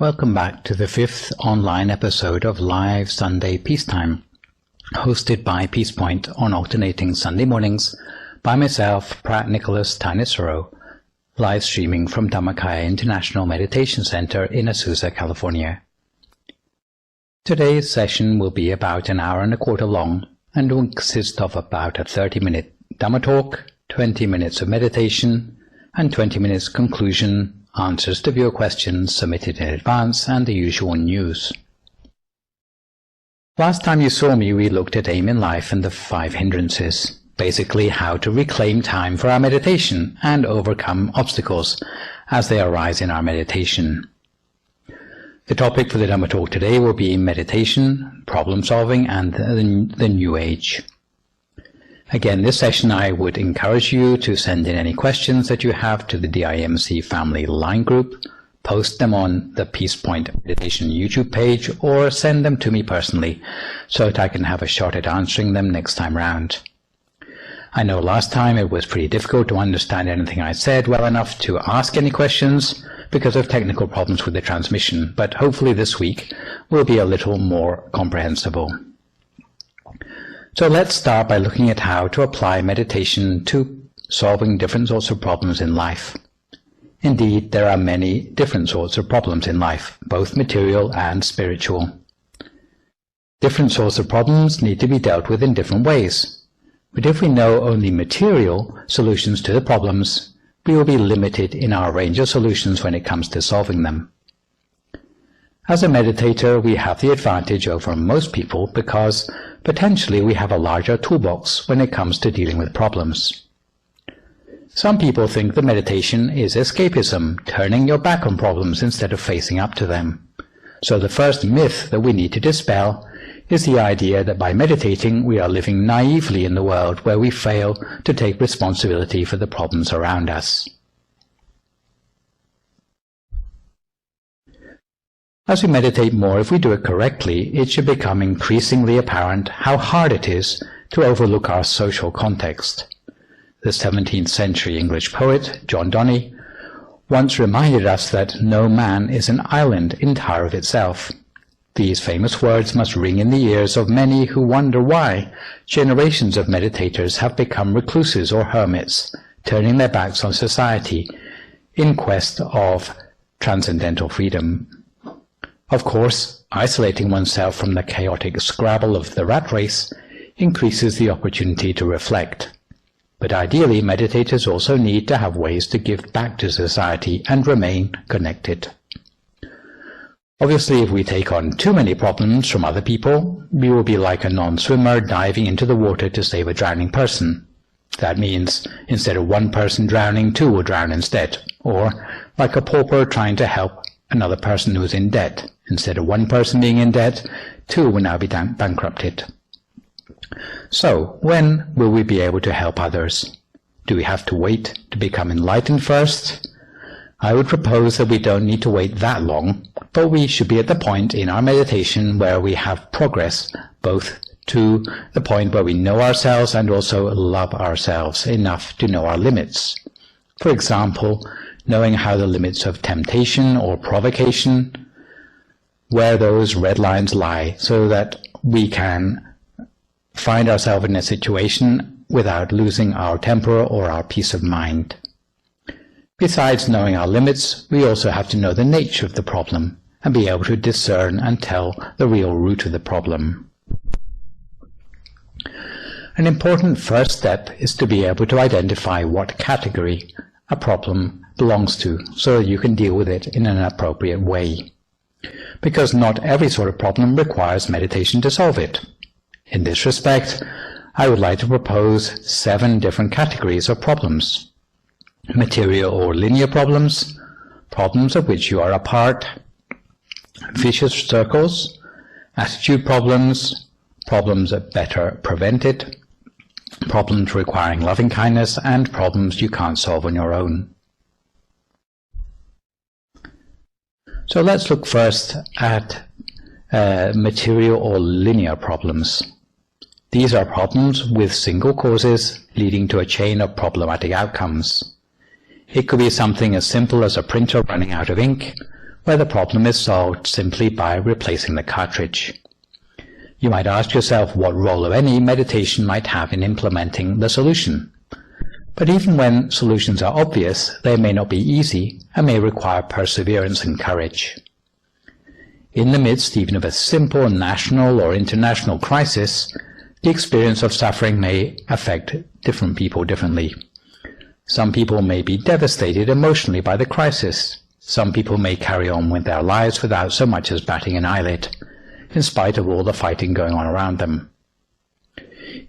Welcome back to the 5th online episode of Live Sunday Peacetime, hosted by Peace Point on alternating Sunday mornings by myself, Phra Nicholas Thanissaro, live streaming from Dhamma International Meditation Center in Azusa, California. Today's session will be about an hour and a quarter long and will consist of about a 30-minute Dhamma talk, 20 minutes of meditation, and 20 minutes conclusion, answers to viewer questions submitted in advance, and the usual news. Last time you saw me, we looked at aim in life and the 5 hindrances, basically how to reclaim time for our meditation and overcome obstacles as they arise in our meditation. The topic for the Dhamma talk today will be meditation, problem solving, and the New Age. Again, this session I would encourage you to send in any questions that you have to the DIMC family line group, post them on the Peace Point Meditation YouTube page, or send them to me personally so that I can have a shot at answering them next time round. I know last time it was pretty difficult to understand anything I said well enough to ask any questions because of technical problems with the transmission, but hopefully this week will be a little more comprehensible. So let's start by looking at how to apply meditation to solving different sorts of problems in life. Indeed, there are many different sorts of problems in life, both material and spiritual. Different sorts of problems need to be dealt with in different ways. But if we know only material solutions to the problems, we will be limited in our range of solutions when it comes to solving them. As a meditator, we have the advantage over most people because potentially we have a larger toolbox when it comes to dealing with problems. Some people think that meditation is escapism, turning your back on problems instead of facing up to them. So the first myth that we need to dispel is the idea that by meditating we are living naively in the world where we fail to take responsibility for the problems around us. As we meditate more, if we do it correctly, it should become increasingly apparent how hard it is to overlook our social context. The 17th century English poet, John Donne, once reminded us that no man is an island entire of itself. These famous words must ring in the ears of many who wonder why generations of meditators have become recluses or hermits, turning their backs on society in quest of transcendental freedom. Of course, isolating oneself from the chaotic scrabble of the rat race increases the opportunity to reflect. But ideally, meditators also need to have ways to give back to society and remain connected. Obviously, if we take on too many problems from other people, we will be like a non-swimmer diving into the water to save a drowning person. That means instead of one person drowning, 2 will drown instead. Or like a pauper trying to help another person who is in debt. Instead of one person being in debt, 2 will now be bankrupted. So, when will we be able to help others? Do we have to wait to become enlightened first? I would propose that we don't need to wait that long, but we should be at the point in our meditation where we have progress, both to the point where we know ourselves and also love ourselves enough to know our limits. For example, knowing how the limits of temptation or provocation, where those red lines lie, so that we can find ourselves in a situation without losing our temper or our peace of mind. Besides knowing our limits, we also have to know the nature of the problem and be able to discern and tell the real root of the problem. An important first step is to be able to identify what category a problem belongs to, so that you can deal with it in an appropriate way. Because not every sort of problem requires meditation to solve it. In this respect, I would like to propose 7 different categories of problems. Material or linear problems, problems of which you are a part, vicious circles, attitude problems, problems that better prevented, problems requiring loving kindness, and problems you can't solve on your own. So let's look first at material or linear problems. These are problems with single causes leading to a chain of problematic outcomes. It could be something as simple as a printer running out of ink, where the problem is solved simply by replacing the cartridge. You might ask yourself what role, if any, meditation might have in implementing the solution. But even when solutions are obvious, they may not be easy and may require perseverance and courage. In the midst even of a simple national or international crisis, the experience of suffering may affect different people differently. Some people may be devastated emotionally by the crisis. Some people may carry on with their lives without so much as batting an eyelid, in spite of all the fighting going on around them.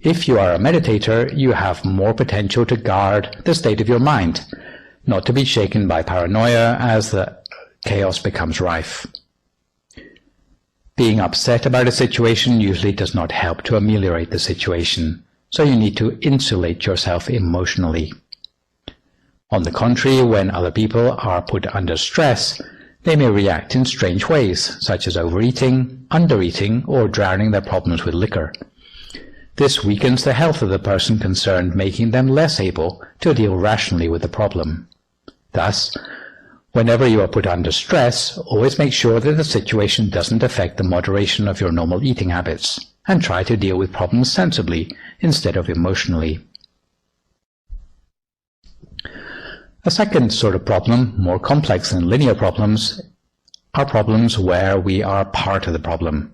If you are a meditator, you have more potential to guard the state of your mind, not to be shaken by paranoia as the chaos becomes rife. Being upset about a situation usually does not help to ameliorate the situation, so you need to insulate yourself emotionally. On the contrary, when other people are put under stress, they may react in strange ways, such as overeating, undereating, or drowning their problems with liquor. This weakens the health of the person concerned, making them less able to deal rationally with the problem. Thus, whenever you are put under stress, always make sure that the situation doesn't affect the moderation of your normal eating habits, and try to deal with problems sensibly instead of emotionally. A second sort of problem, more complex than linear problems, are problems where we are part of the problem.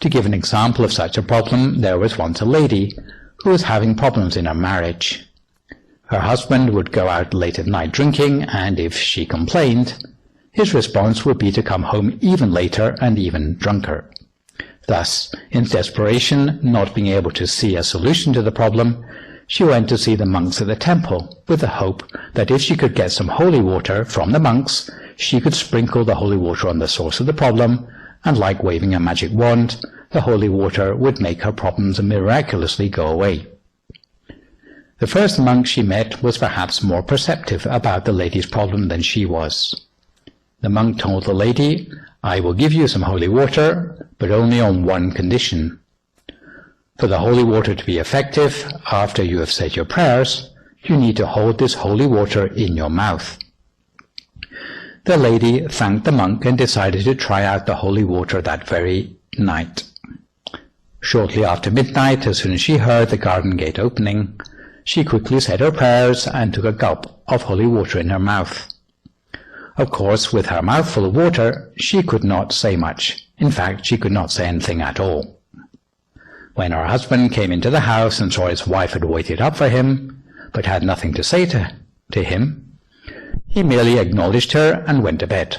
To give an example of such a problem, there was once a lady who was having problems in her marriage. Her husband would go out late at night drinking, and if she complained, his response would be to come home even later and even drunker. Thus, in desperation, not being able to see a solution to the problem, she went to see the monks at the temple with the hope that if she could get some holy water from the monks, she could sprinkle the holy water on the source of the problem, and like waving a magic wand, the holy water would make her problems miraculously go away. The first monk she met was perhaps more perceptive about the lady's problem than she was. The monk told the lady, "I will give you some holy water, but only on one condition. For the holy water to be effective, after you have said your prayers, you need to hold this holy water in your mouth." The lady thanked the monk and decided to try out the holy water that very night. Shortly after midnight, as soon as she heard the garden gate opening, she quickly said her prayers and took a gulp of holy water in her mouth. Of course, with her mouth full of water, she could not say much. In fact, she could not say anything at all. When her husband came into the house and saw his wife had waited up for him, but had nothing to say to him, he merely acknowledged her and went to bed.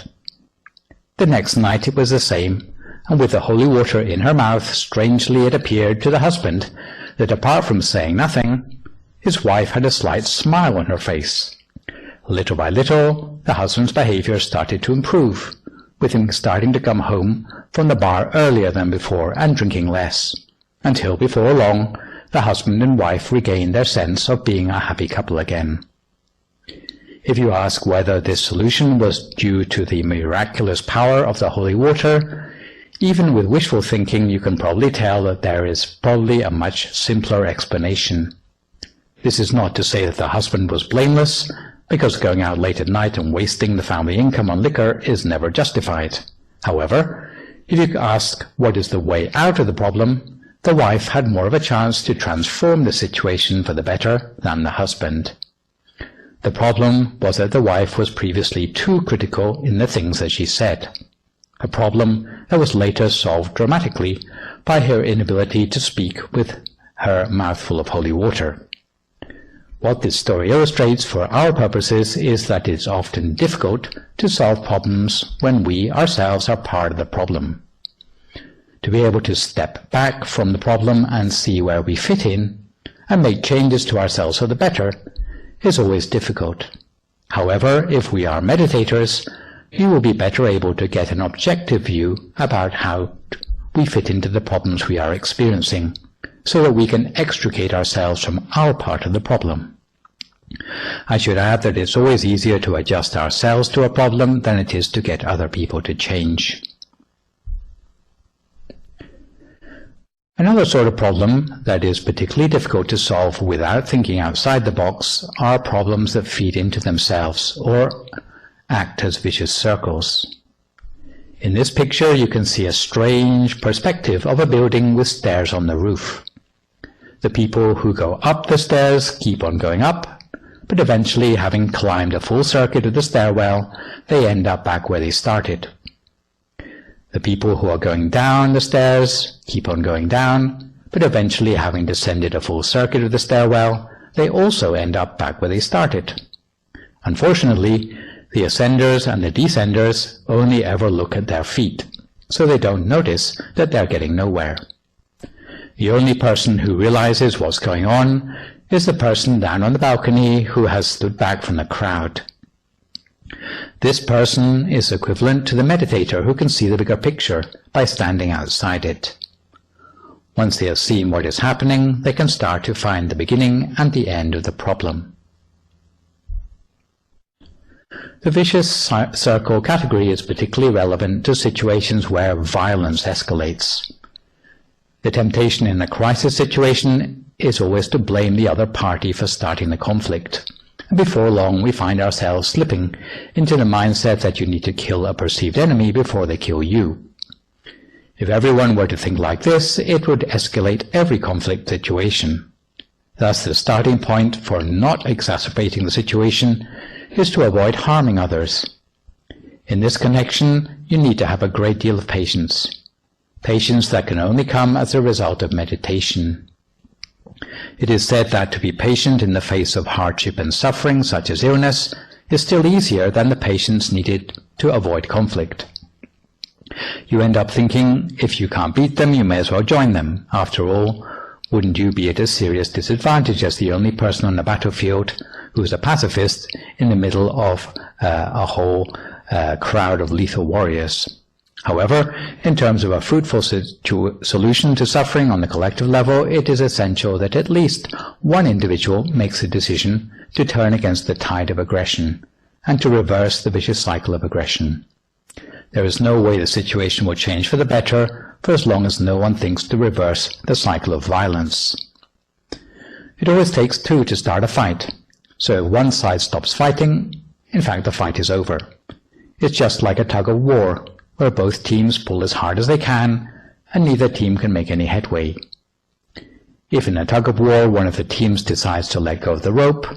The next night it was the same, and with the holy water in her mouth, strangely it appeared to the husband that apart from saying nothing, his wife had a slight smile on her face. Little by little, the husband's behavior started to improve, with him starting to come home from the bar earlier than before and drinking less, until before long the husband and wife regained their sense of being a happy couple again. If you ask whether this solution was due to the miraculous power of the holy water, even with wishful thinking you can probably tell that there is probably a much simpler explanation. This is not to say that the husband was blameless, because going out late at night and wasting the family income on liquor is never justified. However, if you ask what is the way out of the problem, the wife had more of a chance to transform the situation for the better than the husband. The problem was that the wife was previously too critical in the things that she said, a problem that was later solved dramatically by her inability to speak with her mouthful of holy water. What this story illustrates for our purposes is that it is often difficult to solve problems when we ourselves are part of the problem. To be able to step back from the problem and see where we fit in and make changes to ourselves for the better is always difficult. However, if we are meditators, we will be better able to get an objective view about how we fit into the problems we are experiencing, so that we can extricate ourselves from our part of the problem. I should add that it's always easier to adjust ourselves to a problem than it is to get other people to change. Another sort of problem that is particularly difficult to solve without thinking outside the box are problems that feed into themselves or act as vicious circles. In this picture you can see a strange perspective of a building with stairs on the roof. The people who go up the stairs keep on going up, but eventually, having climbed a full circuit of the stairwell, they end up back where they started. The people who are going down the stairs keep on going down, but eventually, having descended a full circuit of the stairwell, they also end up back where they started. Unfortunately, the ascenders and the descenders only ever look at their feet, so they don't notice that they're getting nowhere. The only person who realizes what's going on is the person down on the balcony who has stood back from the crowd. This person is equivalent to the meditator who can see the bigger picture by standing outside it. Once they have seen what is happening, they can start to find the beginning and the end of the problem. The vicious circle category is particularly relevant to situations where violence escalates. The temptation in a crisis situation is always to blame the other party for starting the conflict, and before long we find ourselves slipping into the mindset that you need to kill a perceived enemy before they kill you. If everyone were to think like this, it would escalate every conflict situation. Thus, the starting point for not exacerbating the situation is to avoid harming others. In this connection, you need to have a great deal of patience. Patience that can only come as a result of meditation. It is said that to be patient in the face of hardship and suffering, such as illness, is still easier than the patience needed to avoid conflict. You end up thinking, if you can't beat them, you may as well join them. After all, wouldn't you be at a serious disadvantage as the only person on the battlefield who is a pacifist in the middle of a whole crowd of lethal warriors? However, in terms of a fruitful solution to suffering on the collective level, it is essential that at least one individual makes a decision to turn against the tide of aggression and to reverse the vicious cycle of aggression. There is no way the situation will change for the better for as long as no one thinks to reverse the cycle of violence. It always takes two to start a fight, so if one side stops fighting, in fact the fight is over. It's just like a tug of war, where both teams pull as hard as they can, and neither team can make any headway. If in a tug of war one of the teams decides to let go of the rope,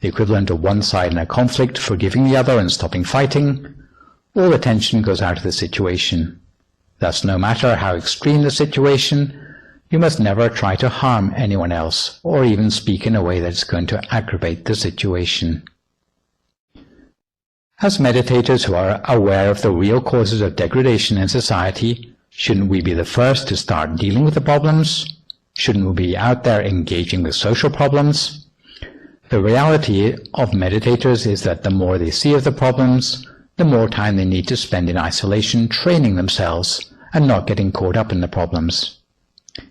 the equivalent of one side in a conflict forgiving the other and stopping fighting, all the tension goes out of the situation. Thus, no matter how extreme the situation, you must never try to harm anyone else, or even speak in a way that is going to aggravate the situation. As meditators who are aware of the real causes of degradation in society, shouldn't we be the first to start dealing with the problems? Shouldn't we be out there engaging with social problems? The reality of meditators is that the more they see of the problems, the more time they need to spend in isolation training themselves and not getting caught up in the problems.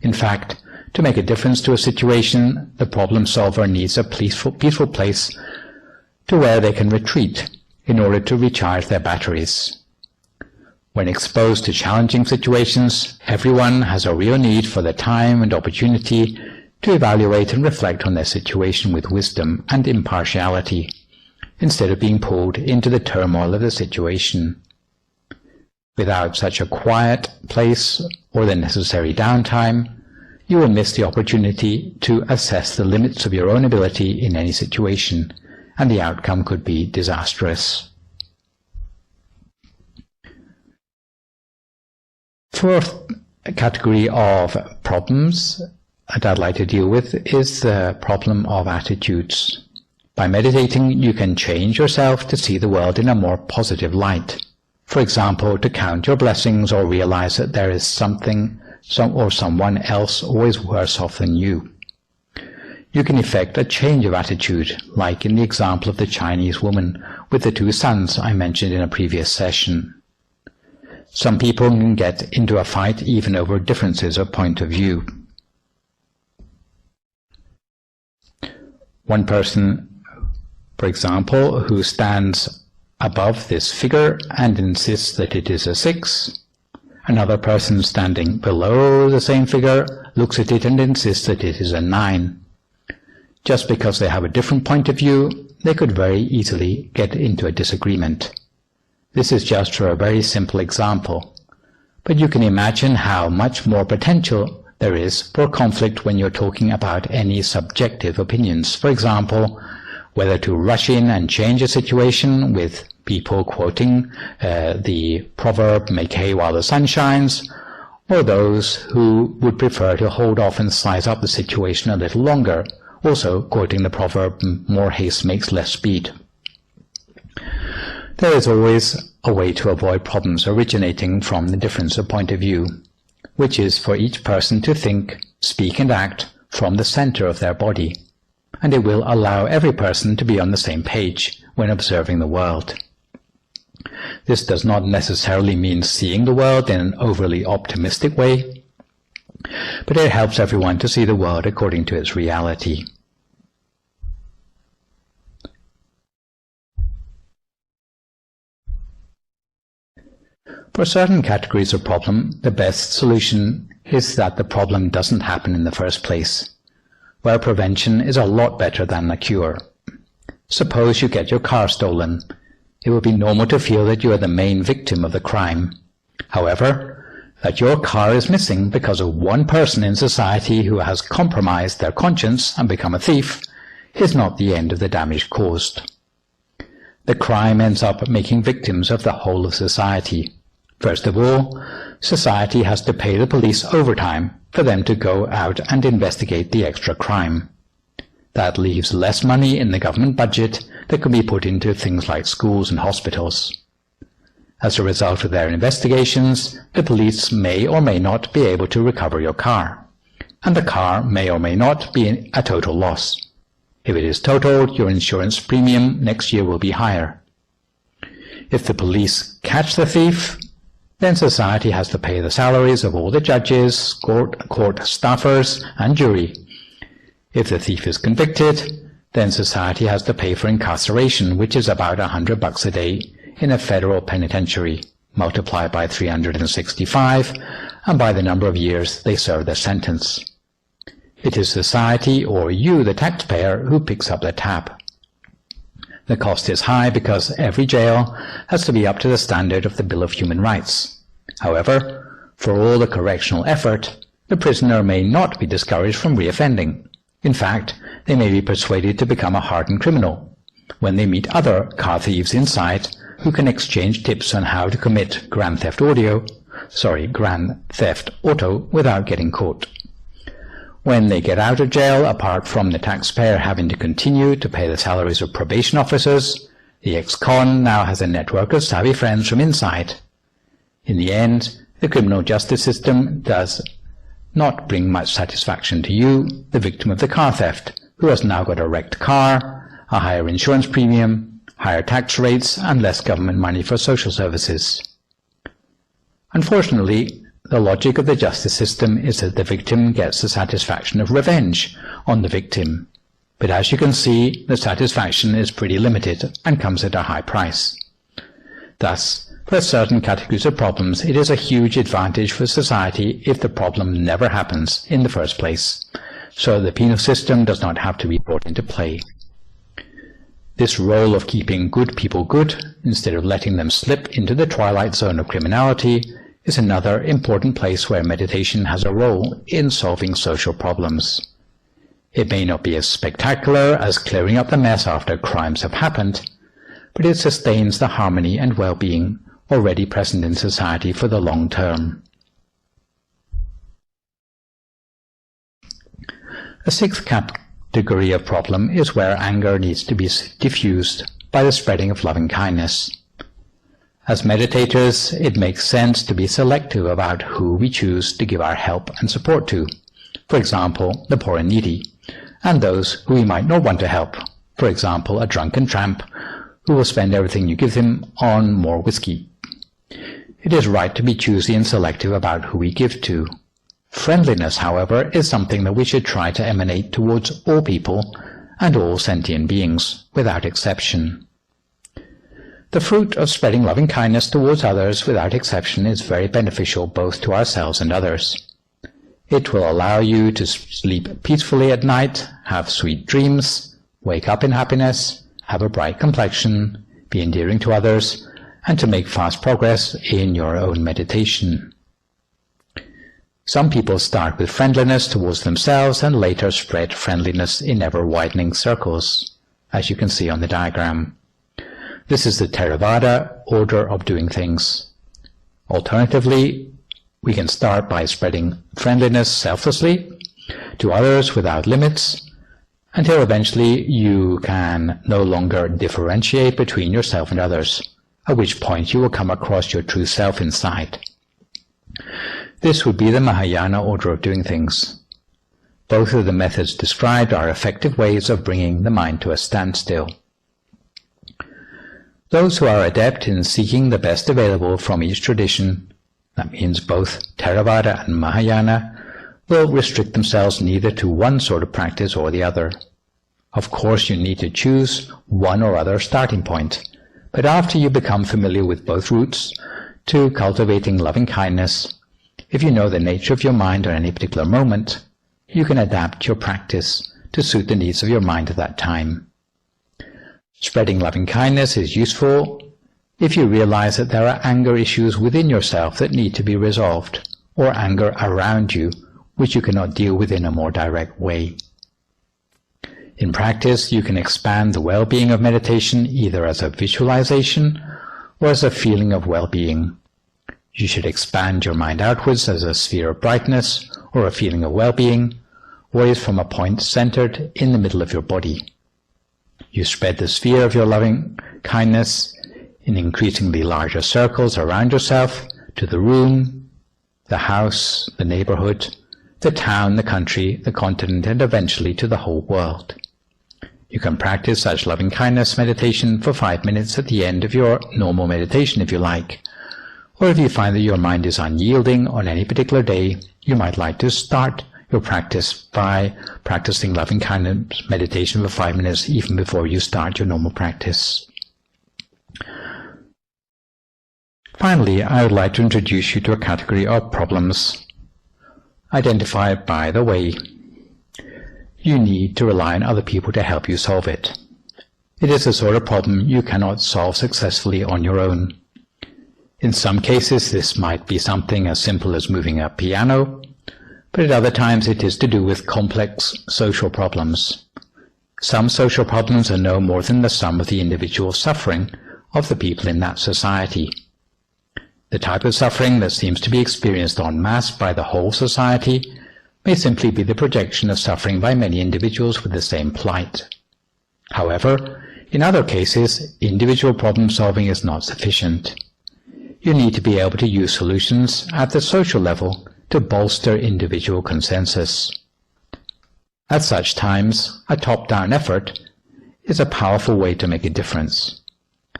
In fact, to make a difference to a situation, the problem solver needs a peaceful place to where they can retreat in order to recharge their batteries. When exposed to challenging situations, everyone has a real need for the time and opportunity to evaluate and reflect on their situation with wisdom and impartiality, instead of being pulled into the turmoil of the situation. Without such a quiet place or the necessary downtime, you will miss the opportunity to assess the limits of your own ability in any situation, and the outcome could be disastrous. Fourth category of problems that I'd like to deal with is the problem of attitudes. By meditating, you can change yourself to see the world in a more positive light. For example, to count your blessings or realize that there is something or someone else always worse off than you. You can effect a change of attitude, like in the example of the Chinese woman with the two sons I mentioned in a previous session. Some people can get into a fight even over differences of point of view. One person, for example, who stands above this figure and insists that it is a 6. Another person standing below the same figure looks at it and insists that it is a 9. Just because they have a different point of view, they could very easily get into a disagreement. This is just for a very simple example, but you can imagine how much more potential there is for conflict when you're talking about any subjective opinions. For example, whether to rush in and change a situation with people quoting the proverb, "Make hay while the sun shines," or those who would prefer to hold off and size up the situation a little longer, also quoting the proverb, "More haste makes less speed." There is always a way to avoid problems originating from the difference of point of view, which is for each person to think, speak and act from the center of their body, and it will allow every person to be on the same page when observing the world. This does not necessarily mean seeing the world in an overly optimistic way, but it helps everyone to see the world according to its reality. For certain categories of problem, the best solution is that the problem doesn't happen in the first place, where prevention is a lot better than a cure. Suppose you get your car stolen. It would be normal to feel that you are the main victim of the crime. However, that your car is missing because of one person in society who has compromised their conscience and become a thief is not the end of the damage caused. The crime ends up making victims of the whole of society. First of all, society has to pay the police overtime for them to go out and investigate the extra crime. That leaves less money in the government budget that can be put into things like schools and hospitals. As a result of their investigations, the police may or may not be able to recover your car, and the car may or may not be a total loss. If it is totaled, your insurance premium next year will be higher. If the police catch the thief, then society has to pay the salaries of all the judges, court staffers, and jury. If the thief is convicted, then society has to pay for incarceration, which is about $100 a day in a federal penitentiary, multiplied by 365, and by the number of years they serve their sentence. It is society, or you, the taxpayer, who picks up the tab. The cost is high because every jail has to be up to the standard of the Bill of Human Rights. However, for all the correctional effort, the prisoner may not be discouraged from reoffending. In fact, they may be persuaded to become a hardened criminal when they meet other car thieves inside who can exchange tips on how to commit Grand Theft Auto without getting caught. When they get out of jail, apart from the taxpayer having to continue to pay the salaries of probation officers, the ex-con now has a network of savvy friends from inside. In the end, the criminal justice system does not bring much satisfaction to you, the victim of the car theft, who has now got a wrecked car, a higher insurance premium, higher tax rates, and less government money for social services. Unfortunately, the logic of the justice system is that the victim gets the satisfaction of revenge on the victim. But as you can see, the satisfaction is pretty limited and comes at a high price. Thus, for certain categories of problems, it is a huge advantage for society if the problem never happens in the first place, so the penal system does not have to be brought into play. This role of keeping good people good, instead of letting them slip into the twilight zone of criminality, is another important place where meditation has a role in solving social problems. It may not be as spectacular as clearing up the mess after crimes have happened, but it sustains the harmony and well-being already present in society for the long term. A sixth category of problem is where anger needs to be diffused by the spreading of loving kindness. As meditators, it makes sense to be selective about who we choose to give our help and support to. For example, the poor and needy, and those who we might not want to help. For example, a drunken tramp who will spend everything you give him on more whiskey. It is right to be choosy and selective about who we give to. Friendliness, however, is something that we should try to emanate towards all people and all sentient beings, without exception. The fruit of spreading loving kindness towards others without exception is very beneficial both to ourselves and others. It will allow you to sleep peacefully at night, have sweet dreams, wake up in happiness, have a bright complexion, be endearing to others, and to make fast progress in your own meditation. Some people start with friendliness towards themselves and later spread friendliness in ever-widening circles, as you can see on the diagram. This is the Theravada order of doing things. Alternatively, we can start by spreading friendliness selflessly to others without limits, until eventually you can no longer differentiate between yourself and others, at which point you will come across your true self inside. This would be the Mahayana order of doing things. Both of the methods described are effective ways of bringing the mind to a standstill. Those who are adept in seeking the best available from each tradition, that means both Theravada and Mahayana, will restrict themselves neither to one sort of practice or the other. Of course, you need to choose one or other starting point, but after you become familiar with both routes to cultivating loving-kindness, if you know the nature of your mind at any particular moment, you can adapt your practice to suit the needs of your mind at that time. Spreading loving-kindness is useful if you realize that there are anger issues within yourself that need to be resolved, or anger around you which you cannot deal with in a more direct way. In practice, you can expand the well-being of meditation either as a visualization or as a feeling of well-being. You should expand your mind outwards as a sphere of brightness or a feeling of well-being, or as from a point centered in the middle of your body. You spread the sphere of your loving kindness in increasingly larger circles around yourself to the room, the house, the neighborhood, the town, the country, the continent, and eventually to the whole world. You can practice such loving-kindness meditation for 5 minutes at the end of your normal meditation if you like, or if you find that your mind is unyielding on any particular day, you might like to start your practice by practicing loving-kindness meditation for 5 minutes even before you start your normal practice. Finally, I would like to introduce you to a category of problems identified by the way you need to rely on other people to help you solve it. It is the sort of problem you cannot solve successfully on your own. In some cases, this might be something as simple as moving a piano, but at other times it is to do with complex social problems. Some social problems are no more than the sum of the individual suffering of the people in that society. The type of suffering that seems to be experienced en masse by the whole society may simply be the projection of suffering by many individuals with the same plight. However, in other cases, individual problem solving is not sufficient. You need to be able to use solutions at the social level to bolster individual consensus. At such times, a top-down effort is a powerful way to make a difference.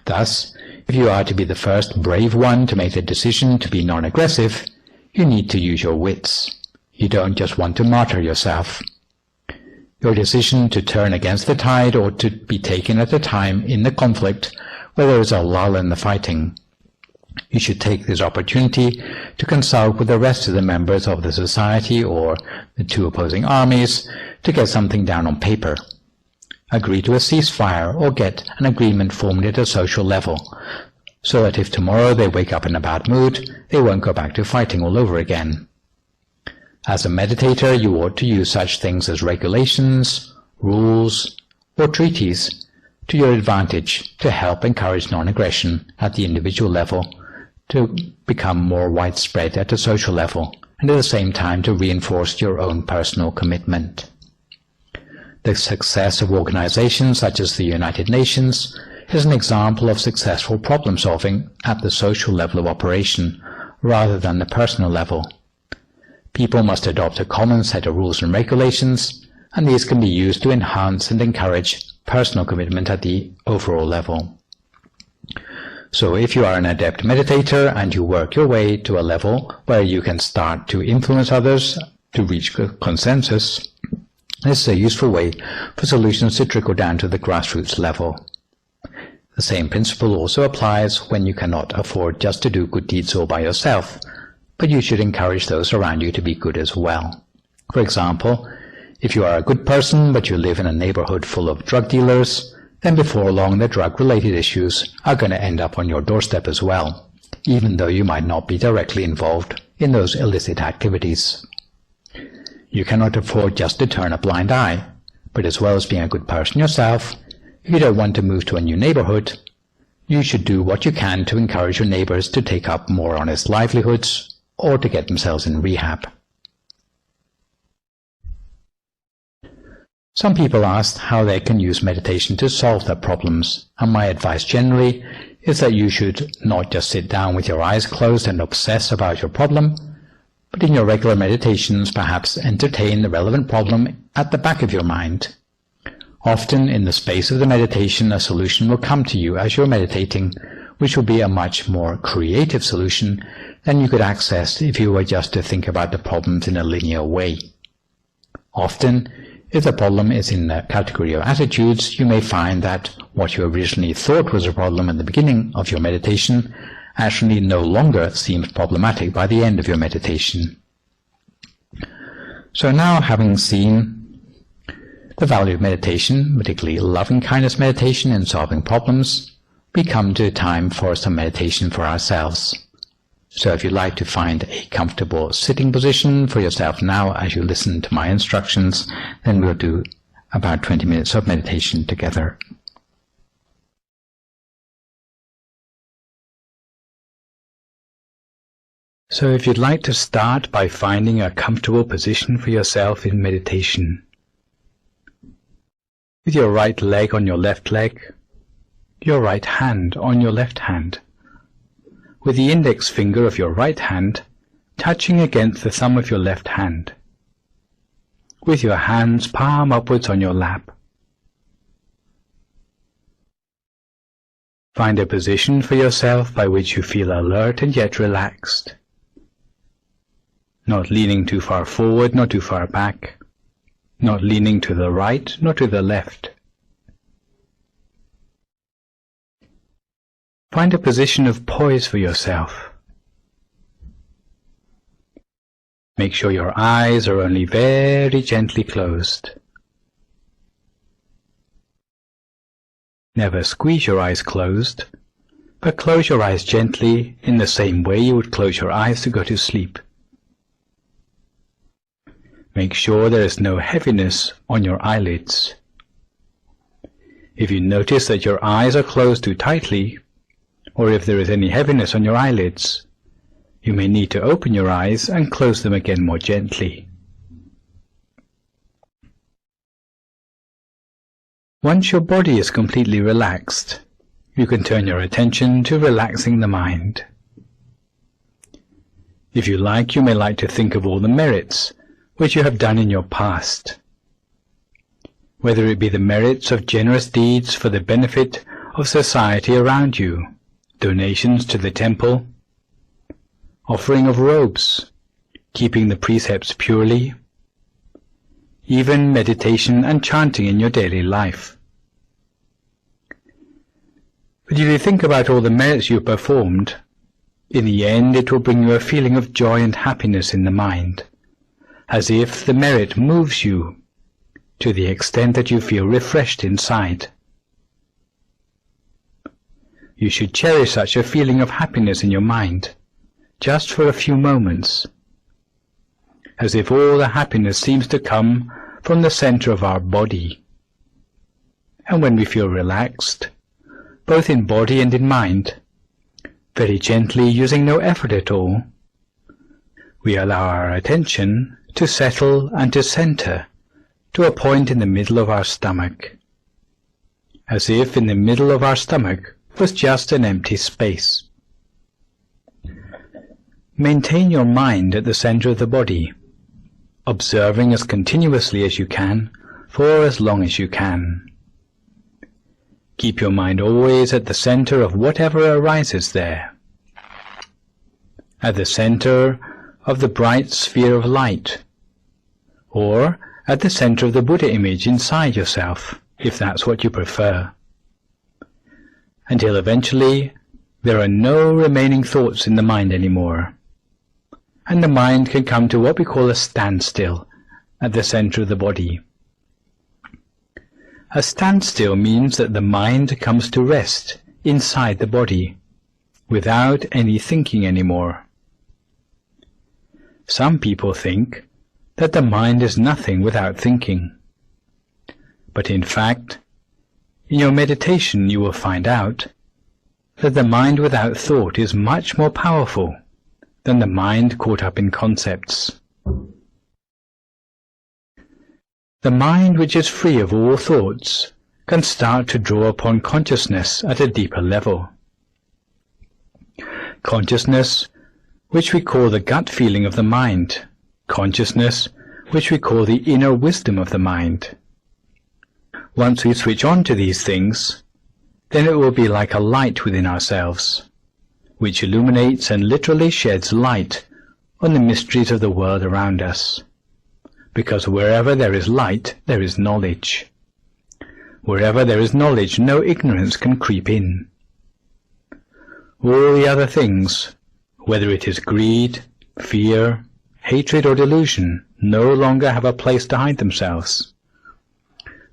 Thus, if you are to be the first brave one to make the decision to be non-aggressive, you need to use your wits. You don't just want to martyr yourself. Your decision to turn against the tide or to be taken at a time in the conflict where there is a lull in the fighting. You should take this opportunity to consult with the rest of the members of the society or the two opposing armies to get something down on paper. Agree to a ceasefire or get an agreement formed at a social level, so that if tomorrow they wake up in a bad mood, they won't go back to fighting all over again. As a meditator, you ought to use such things as regulations, rules, or treaties to your advantage to help encourage non-aggression at the individual level, to become more widespread at a social level, and at the same time to reinforce your own personal commitment. The success of organizations such as the United Nations is an example of successful problem-solving at the social level of operation rather than the personal level. People must adopt a common set of rules and regulations, and these can be used to enhance and encourage personal commitment at the overall level. So if you are an adept meditator and you work your way to a level where you can start to influence others to reach consensus, this is a useful way for solutions to trickle down to the grassroots level. The same principle also applies when you cannot afford just to do good deeds all by yourself, but you should encourage those around you to be good as well. For example, if you are a good person but you live in a neighborhood full of drug dealers, then before long the drug-related issues are going to end up on your doorstep as well, even though you might not be directly involved in those illicit activities. You cannot afford just to turn a blind eye, but as well as being a good person yourself, if you don't want to move to a new neighborhood, you should do what you can to encourage your neighbors to take up more honest livelihoods or to get themselves in rehab. Some people ask how they can use meditation to solve their problems, and my advice generally is that you should not just sit down with your eyes closed and obsess about your problem, but in your regular meditations perhaps entertain the relevant problem at the back of your mind. Often in the space of the meditation a solution will come to you as you're meditating, which will be a much more creative solution than you could access if you were just to think about the problems in a linear way. Often, if the problem is in the category of attitudes, you may find that what you originally thought was a problem at the beginning of your meditation actually no longer seems problematic by the end of your meditation. So now, having seen the value of meditation, particularly loving-kindness meditation in solving problems, we come to time for some meditation for ourselves. So if you'd like to find a comfortable sitting position for yourself now as you listen to my instructions, then we'll do about 20 minutes of meditation together. So if you'd like to start by finding a comfortable position for yourself in meditation, with your right leg on your left leg, your right hand on your left hand, with the index finger of your right hand touching against the thumb of your left hand, with your hands palm upwards on your lap. Find a position for yourself by which you feel alert and yet relaxed, not leaning too far forward nor too far back, not leaning to the right nor to the left. Find a position of poise for yourself. Make sure your eyes are only very gently closed. Never squeeze your eyes closed, but close your eyes gently in the same way you would close your eyes to go to sleep. Make sure there is no heaviness on your eyelids. If you notice that your eyes are closed too tightly, or if there is any heaviness on your eyelids, you may need to open your eyes and close them again more gently. Once your body is completely relaxed, you can turn your attention to relaxing the mind. If you like, you may like to think of all the merits which you have done in your past, whether it be the merits of generous deeds for the benefit of society around you, donations to the temple, offering of robes, keeping the precepts purely, even meditation and chanting in your daily life. But if you think about all the merits you performed, in the end it will bring you a feeling of joy and happiness in the mind, as if the merit moves you to the extent that you feel refreshed inside. You should cherish such a feeling of happiness in your mind, just for a few moments, as if all the happiness seems to come from the center of our body. And when we feel relaxed, both in body and in mind, very gently, using no effort at all, we allow our attention to settle and to center to a point in the middle of our stomach, as if in the middle of our stomach was just an empty space. Maintain your mind at the center of the body, observing as continuously as you can for as long as you can. Keep your mind always at the center of whatever arises there, at the center of the bright sphere of light, or at the center of the Buddha image inside yourself, if that's what you prefer, until eventually there are no remaining thoughts in the mind anymore, and the mind can come to what we call a standstill at the center of the body. A standstill means that the mind comes to rest inside the body, without any thinking anymore. Some people think that the mind is nothing without thinking. But in fact, in your meditation you will find out that the mind without thought is much more powerful than the mind caught up in concepts. The mind which is free of all thoughts can start to draw upon consciousness at a deeper level. Consciousness, which we call the gut feeling of the mind, consciousness, which we call the inner wisdom of the mind. Once we switch on to these things, then it will be like a light within ourselves, which illuminates and literally sheds light on the mysteries of the world around us. Because wherever there is light, there is knowledge. Wherever there is knowledge, no ignorance can creep in. All the other things, whether it is greed, fear, hatred or delusion, no longer have a place to hide themselves.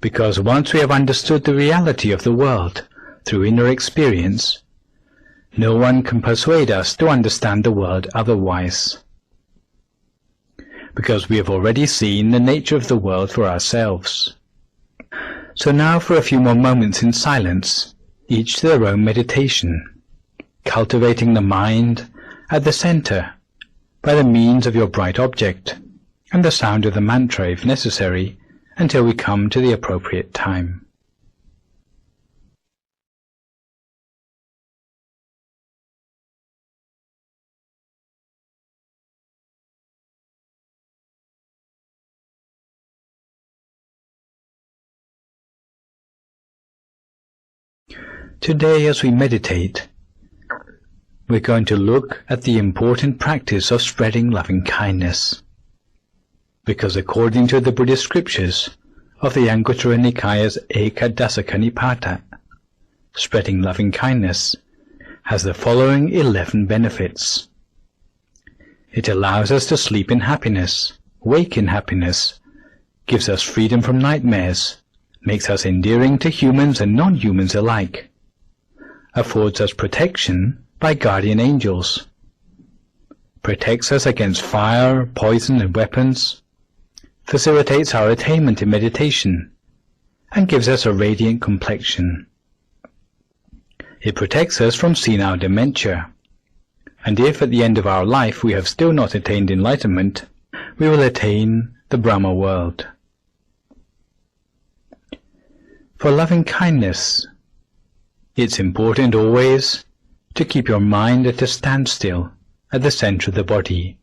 Because once we have understood the reality of the world through inner experience, no one can persuade us to understand the world otherwise. Because we have already seen the nature of the world for ourselves. So now for a few more moments in silence, each to their own meditation, cultivating the mind at the center by the means of your bright object and the sound of the mantra if necessary, until we come to the appropriate time. Today, as we meditate, we're going to look at the important practice of spreading loving kindness. Because according to the Buddhist scriptures of the Anguttara Nikaya's Ekadasaka Nipata, spreading loving kindness has the following 11 benefits. It allows us to sleep in happiness, wake in happiness, gives us freedom from nightmares, makes us endearing to humans and non-humans alike, affords us protection by guardian angels, protects us against fire, poison and weapons, facilitates our attainment in meditation, and gives us a radiant complexion. It protects us from senile dementia, and if at the end of our life we have still not attained enlightenment, we will attain the Brahma world. For loving kindness, it's important always to keep your mind at a standstill at the center of the body,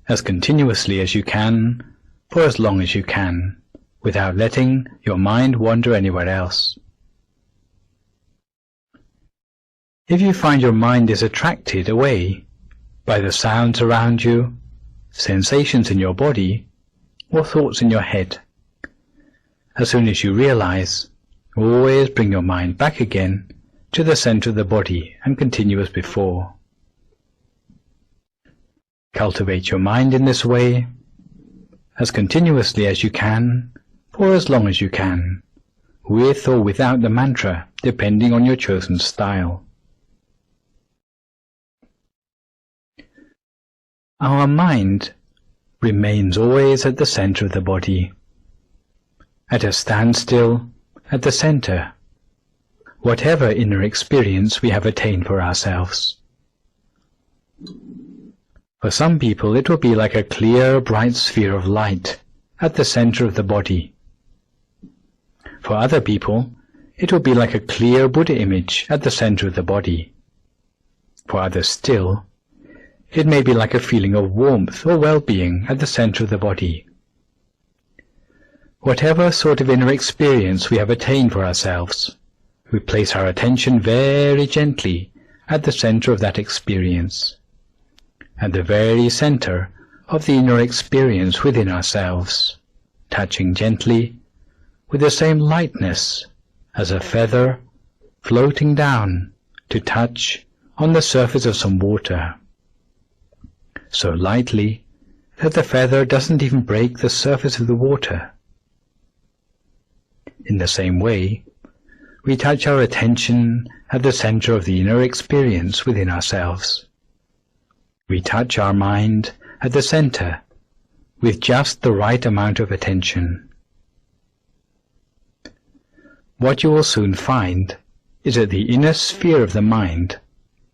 as continuously as you can, for as long as you can, without letting your mind wander anywhere else. If you find your mind is attracted away by the sounds around you, sensations in your body, or thoughts in your head, as soon as you realize, always bring your mind back again to the center of the body and continue as before. Cultivate your mind in this way as continuously as you can, for as long as you can, with or without the mantra, depending on your chosen style. Our mind remains always at the center of the body, at a standstill at the center, whatever inner experience we have attained for ourselves. For some people it will be like a clear, bright sphere of light at the center of the body. For other people, it will be like a clear Buddha image at the center of the body. For others still, it may be like a feeling of warmth or well-being at the center of the body. Whatever sort of inner experience we have attained for ourselves, we place our attention very gently at the center of that experience, at the very center of the inner experience within ourselves, touching gently with the same lightness as a feather floating down to touch on the surface of some water, so lightly that the feather doesn't even break the surface of the water. In the same way, we touch our attention at the center of the inner experience within ourselves. We touch our mind at the center with just the right amount of attention. What you will soon find is that the inner sphere of the mind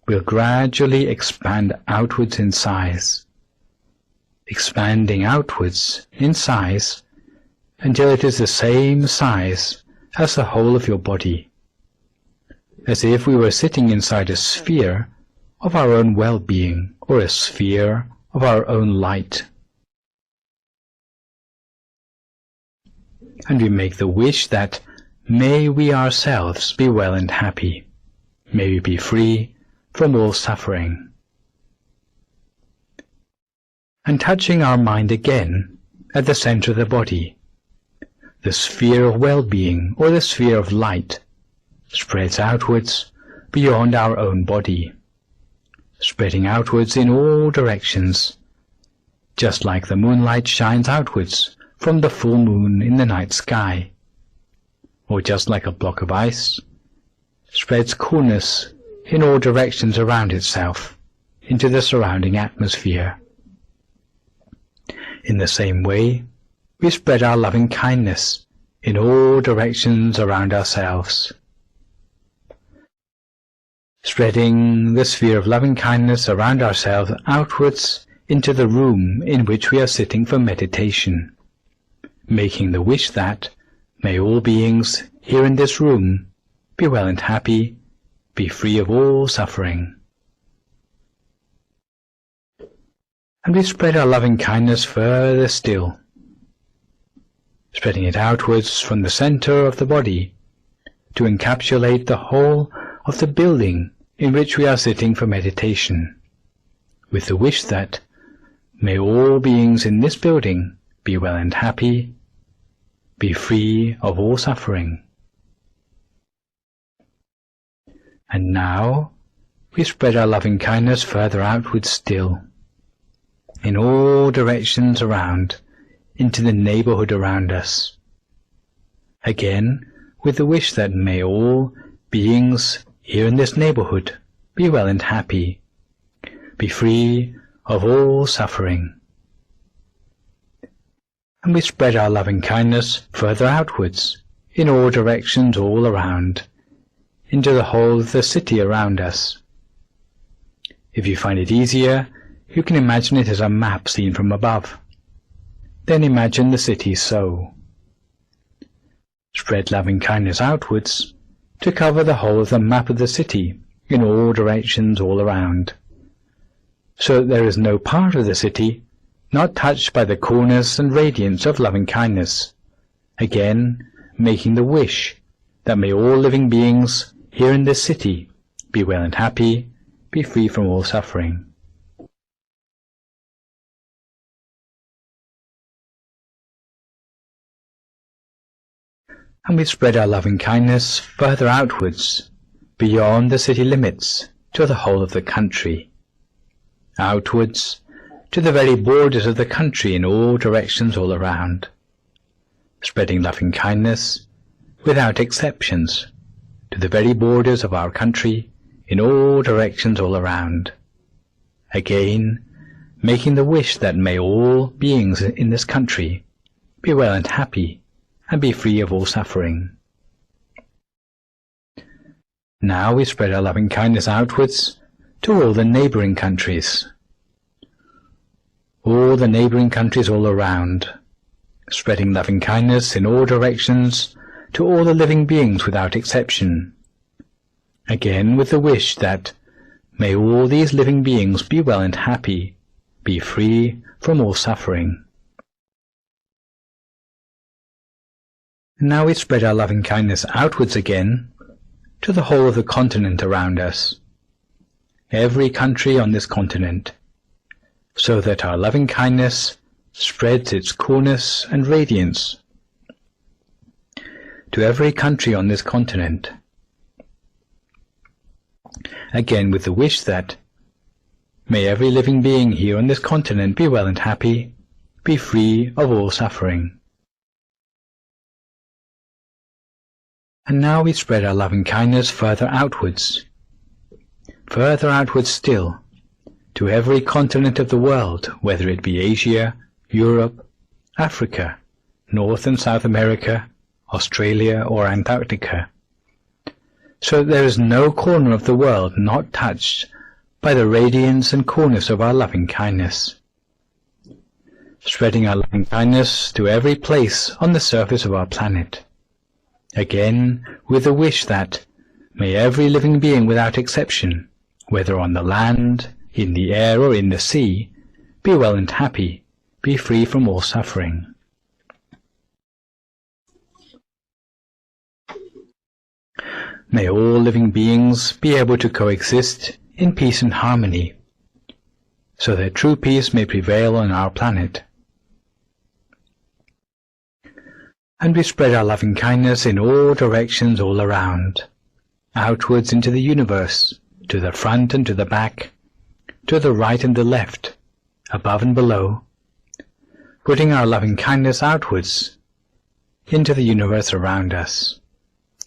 will gradually expand outwards in size, expanding outwards in size until it is the same size as the whole of your body, as if we were sitting inside a sphere of our own well-being or a sphere of our own light. And we make the wish that may we ourselves be well and happy, may we be free from all suffering. And touching our mind again at the center of the body, the sphere of well-being or the sphere of light spreads outwards beyond our own body, spreading outwards in all directions, just like the moonlight shines outwards from the full moon in the night sky, or just like a block of ice spreads coolness in all directions around itself into the surrounding atmosphere. In the same way, we spread our loving kindness in all directions around ourselves, spreading the sphere of loving kindness around ourselves outwards into the room in which we are sitting for meditation, making the wish that may all beings here in this room be well and happy, be free of all suffering. And we spread our loving kindness further still, spreading it outwards from the center of the body to encapsulate the whole of the building in which we are sitting for meditation, with the wish that may all beings in this building be well and happy, be free of all suffering. And now we spread our loving kindness further outwards still, in all directions around, into the neighborhood around us, again with the wish that may all beings here in this neighborhood be well and happy, be free of all suffering. And we spread our loving kindness further outwards, in all directions all around, into the whole of the city around us. If you find it easier, you can imagine it as a map seen from above. Then imagine the city so. Spread loving kindness outwards to cover the whole of the map of the city in all directions all around, so that there is no part of the city not touched by the coolness and radiance of loving kindness, again making the wish that may all living beings here in this city be well and happy, be free from all suffering. And we spread our loving kindness further outwards, beyond the city limits, to the whole of the country, outwards to the very borders of the country in all directions all around, spreading loving kindness without exceptions to the very borders of our country in all directions all around, again making the wish that may all beings in this country be well and happy and be free of all suffering. Now we spread our loving kindness outwards to all the neighboring countries, all around, spreading loving kindness in all directions to all the living beings without exception, again with the wish that may all these living beings be well and happy, be free from all suffering. And now we spread our loving kindness outwards again to the whole of the continent around us, every country on this continent, so that our loving kindness spreads its coolness and radiance to every country on this continent, again with the wish that may every living being here on this continent be well and happy, be free of all suffering. And now we spread our loving-kindness further outwards still, to every continent of the world, whether it be Asia, Europe, Africa, North and South America, Australia or Antarctica, so that there is no corner of the world not touched by the radiance and coolness of our loving-kindness. Spreading our loving-kindness to every place on the surface of our planet. Again, with the wish that, may every living being without exception, whether on the land, in the air or in the sea, be well and happy, be free from all suffering. May all living beings be able to coexist in peace and harmony, so that true peace may prevail on our planet. And we spread our loving-kindness in all directions all around, outwards into the universe, to the front and to the back, to the right and the left, above and below, putting our loving-kindness outwards into the universe around us,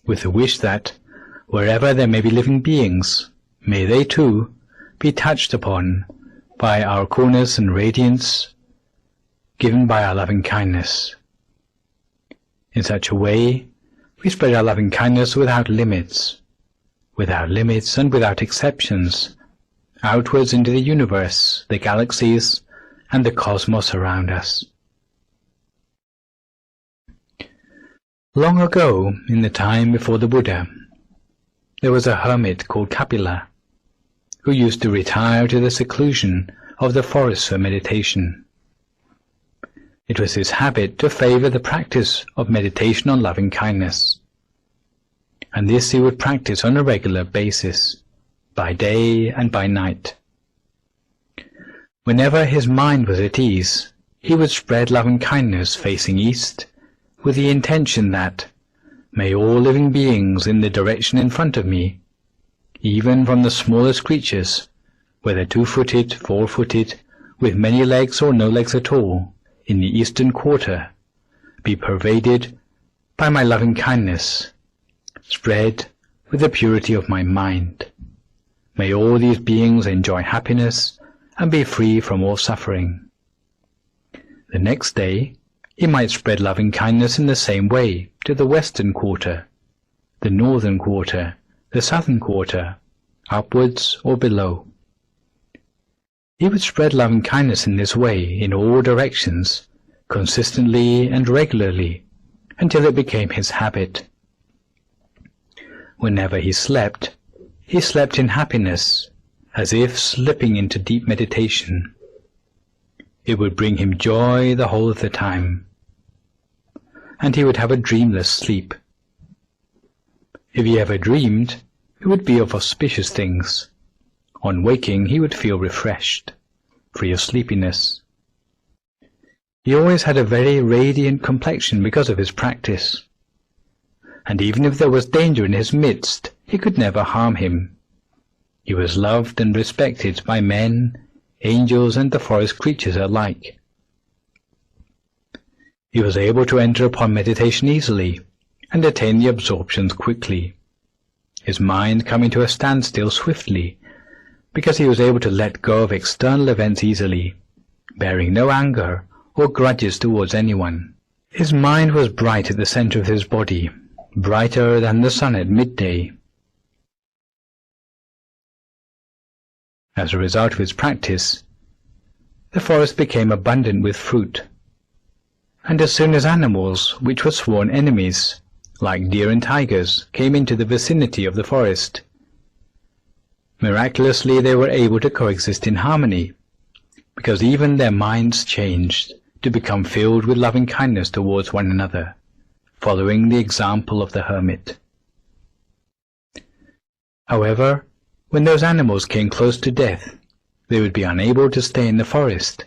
with the wish that, wherever there may be living beings, may they too be touched upon by our coolness and radiance given by our loving-kindness. In such a way, we spread our loving-kindness without limits and without exceptions, outwards into the universe, the galaxies, and the cosmos around us. Long ago, in the time before the Buddha, there was a hermit called Kapila, who used to retire to the seclusion of the forest for meditation. It was his habit to favor the practice of meditation on loving-kindness, and this he would practice on a regular basis, by day and by night. Whenever his mind was at ease, he would spread loving-kindness facing east, with the intention that, may all living beings in the direction in front of me, even from the smallest creatures, whether 2-footed, 4-footed, with many legs or no legs at all, in the eastern quarter, be pervaded by my loving-kindness, spread with the purity of my mind. May all these beings enjoy happiness and be free from all suffering. The next day, he might spread loving-kindness in the same way to the western quarter, the northern quarter, the southern quarter, upwards or below. He would spread loving-kindness in this way in all directions, consistently and regularly, until it became his habit. Whenever he slept in happiness, as if slipping into deep meditation. It would bring him joy the whole of the time, and he would have a dreamless sleep. If he ever dreamed, it would be of auspicious things. On waking, he would feel refreshed, free of sleepiness. He always had a very radiant complexion because of his practice, and even if there was danger in his midst, he could never harm him. He was loved and respected by men, angels, and the forest creatures alike. He was able to enter upon meditation easily and attain the absorptions quickly, his mind coming to a standstill swiftly, because he was able to let go of external events easily, bearing no anger or grudges towards anyone. His mind was bright at the center of his body, brighter than the sun at midday. As a result of his practice, the forest became abundant with fruit, and as soon as animals which were sworn enemies, like deer and tigers, came into the vicinity of the forest, miraculously they were able to coexist in harmony, because even their minds changed to become filled with loving-kindness towards one another, following the example of the hermit. However, when those animals came close to death, they would be unable to stay in the forest,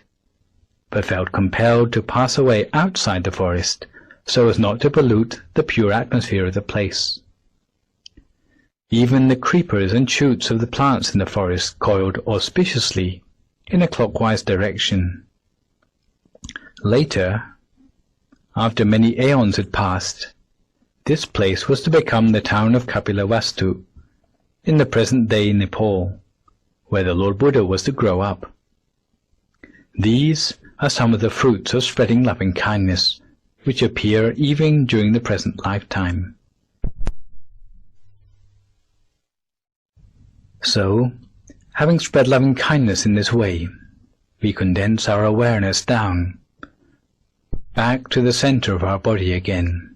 but felt compelled to pass away outside the forest so as not to pollute the pure atmosphere of the place. Even the creepers and shoots of the plants in the forest coiled auspiciously in a clockwise direction. Later, after many aeons had passed, This place was to become the town of Kapilavastu, in the present-day Nepal, where the Lord Buddha was to grow up. These are some of the fruits of spreading loving-kindness, which appear even during the present lifetime. So, having spread loving-kindness in this way, we condense our awareness down, back to the center of our body again,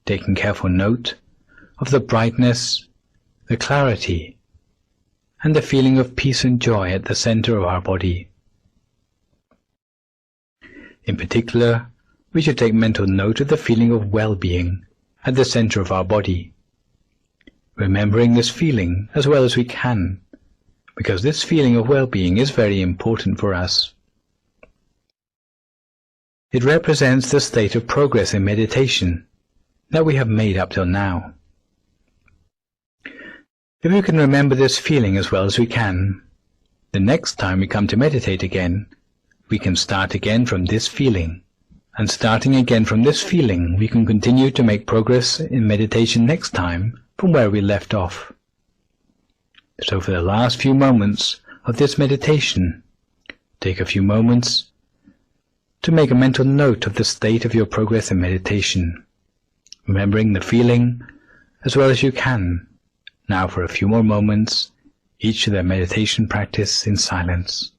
taking careful note of the brightness, the clarity, and the feeling of peace and joy at the center of our body. In particular, we should take mental note of the feeling of well-being at the center of our body, remembering this feeling as well as we can, because this feeling of well-being is very important for us. It represents the state of progress in meditation that we have made up till now. If we can remember this feeling as well as we can, the next time we come to meditate again, we can start again from this feeling, and starting again from this feeling, we can continue to make progress in meditation next time from where we left off. So for the last few moments of this meditation, take a few moments to make a mental note of the state of your progress in meditation, remembering the feeling as well as you can. Now for a few more moments, each of their meditation practice in silence.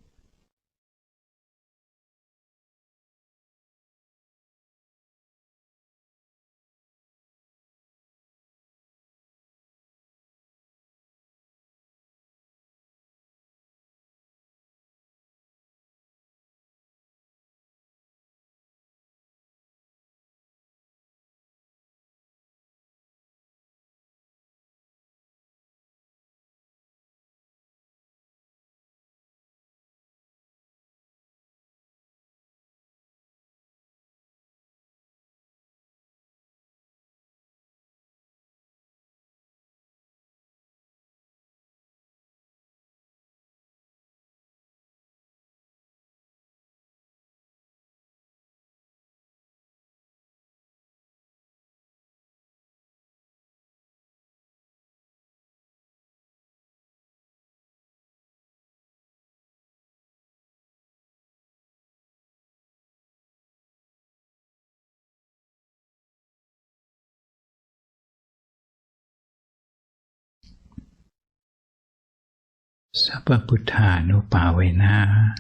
Sabba Buddhanupavena,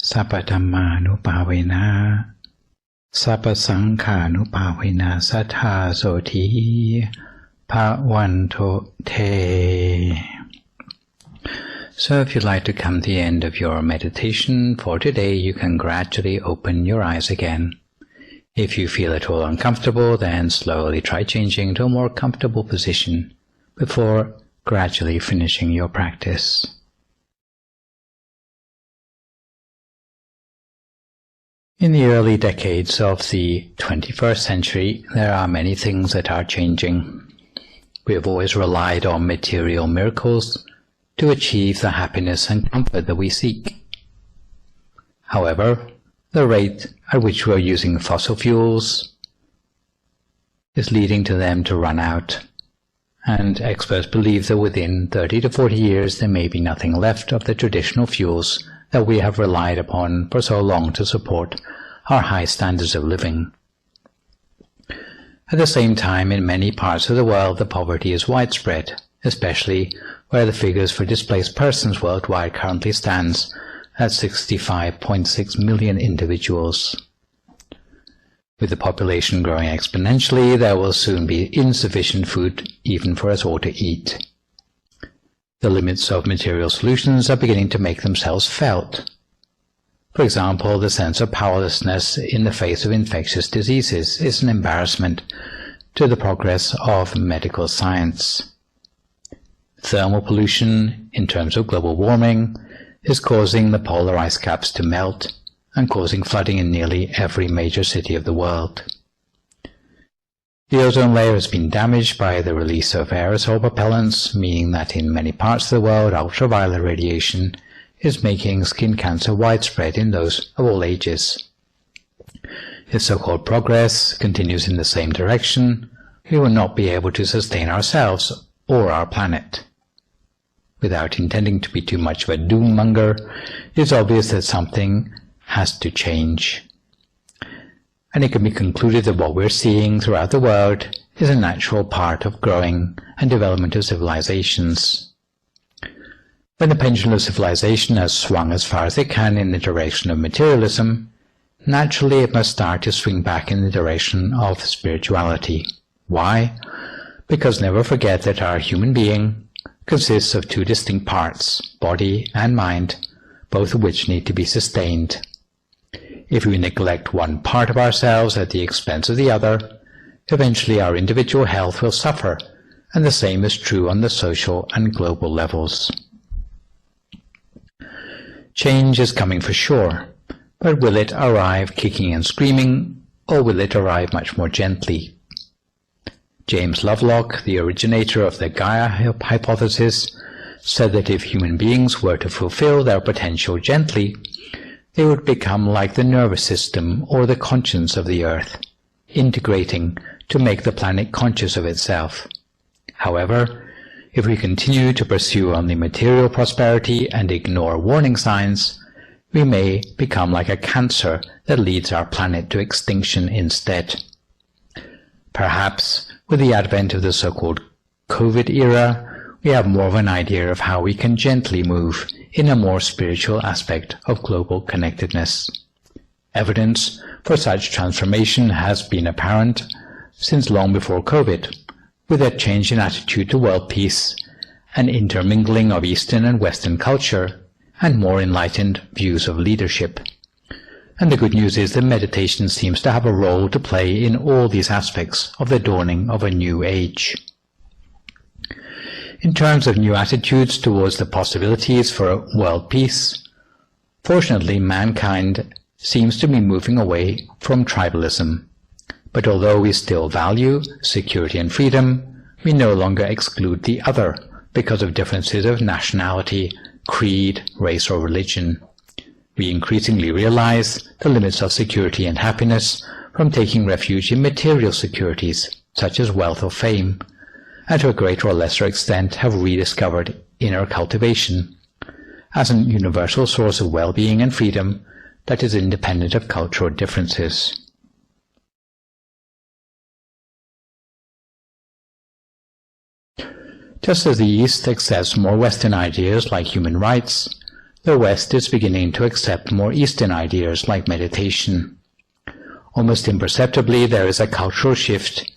Sabba Dhammanupavena, Sabba Sankhanupavena Sattha Soti Bhavanto Te. So if you'd like to come to the end of your meditation for today, you can gradually open your eyes again. If you feel at all uncomfortable, then slowly try changing to a more comfortable position before gradually finishing your practice. In the early decades of the 21st century, there are many things that are changing. We have always relied on material miracles to achieve the happiness and comfort that we seek. However, the rate at which we are using fossil fuels is leading to them to run out, and experts believe that within 30 to 40 years there may be nothing left of the traditional fuels that we have relied upon for so long to support our high standards of living. At the same time, in many parts of the world, the poverty is widespread, especially where the figures for displaced persons worldwide currently stands at 65.6 million individuals. With the population growing exponentially, there will soon be insufficient food even for us all to eat. The limits of material solutions are beginning to make themselves felt. For example, the sense of powerlessness in the face of infectious diseases is an embarrassment to the progress of medical science. Thermal pollution, in terms of global warming, is causing the polar ice caps to melt and causing flooding in nearly every major city of the world. The ozone layer has been damaged by the release of aerosol propellants, meaning that in many parts of the world ultraviolet radiation is making skin cancer widespread in those of all ages. If so-called progress continues in the same direction, we will not be able to sustain ourselves or our planet. Without intending to be too much of a doom-monger, it is obvious that something has to change. And it can be concluded that what we're seeing throughout the world is a natural part of growing and development of civilizations. When the pendulum of civilization has swung as far as it can in the direction of materialism, naturally it must start to swing back in the direction of spirituality. Why? Because never forget that our human being consists of two distinct parts, body and mind, both of which need to be sustained. If we neglect one part of ourselves at the expense of the other, eventually our individual health will suffer, and the same is true on the social and global levels. Change is coming for sure, but will it arrive kicking and screaming, or will it arrive much more gently? James Lovelock, the originator of the Gaia hypothesis, said that if human beings were to fulfill their potential gently, they would become like the nervous system or the conscience of the earth, integrating to make the planet conscious of itself. However, if we continue to pursue only material prosperity and ignore warning signs, we may become like a cancer that leads our planet to extinction instead. Perhaps with the advent of the so-called COVID era, we have more of an idea of how we can gently move in a more spiritual aspect of global connectedness. Evidence for such transformation has been apparent since long before COVID, with a change in attitude to world peace, an intermingling of Eastern and Western culture, and more enlightened views of leadership. And the good news is that meditation seems to have a role to play in all these aspects of the dawning of a new age. In terms of new attitudes towards the possibilities for world peace, fortunately mankind seems to be moving away from tribalism. But although we still value security and freedom, we no longer exclude the other because of differences of nationality, creed, race, or religion. We increasingly realize the limits of security and happiness from taking refuge in material securities, such as wealth or fame, and to a greater or lesser extent have rediscovered inner cultivation as an universal source of well-being and freedom that is independent of cultural differences. Just as the East accepts more Western ideas like human rights, the West is beginning to accept more Eastern ideas like meditation. Almost imperceptibly, there is a cultural shift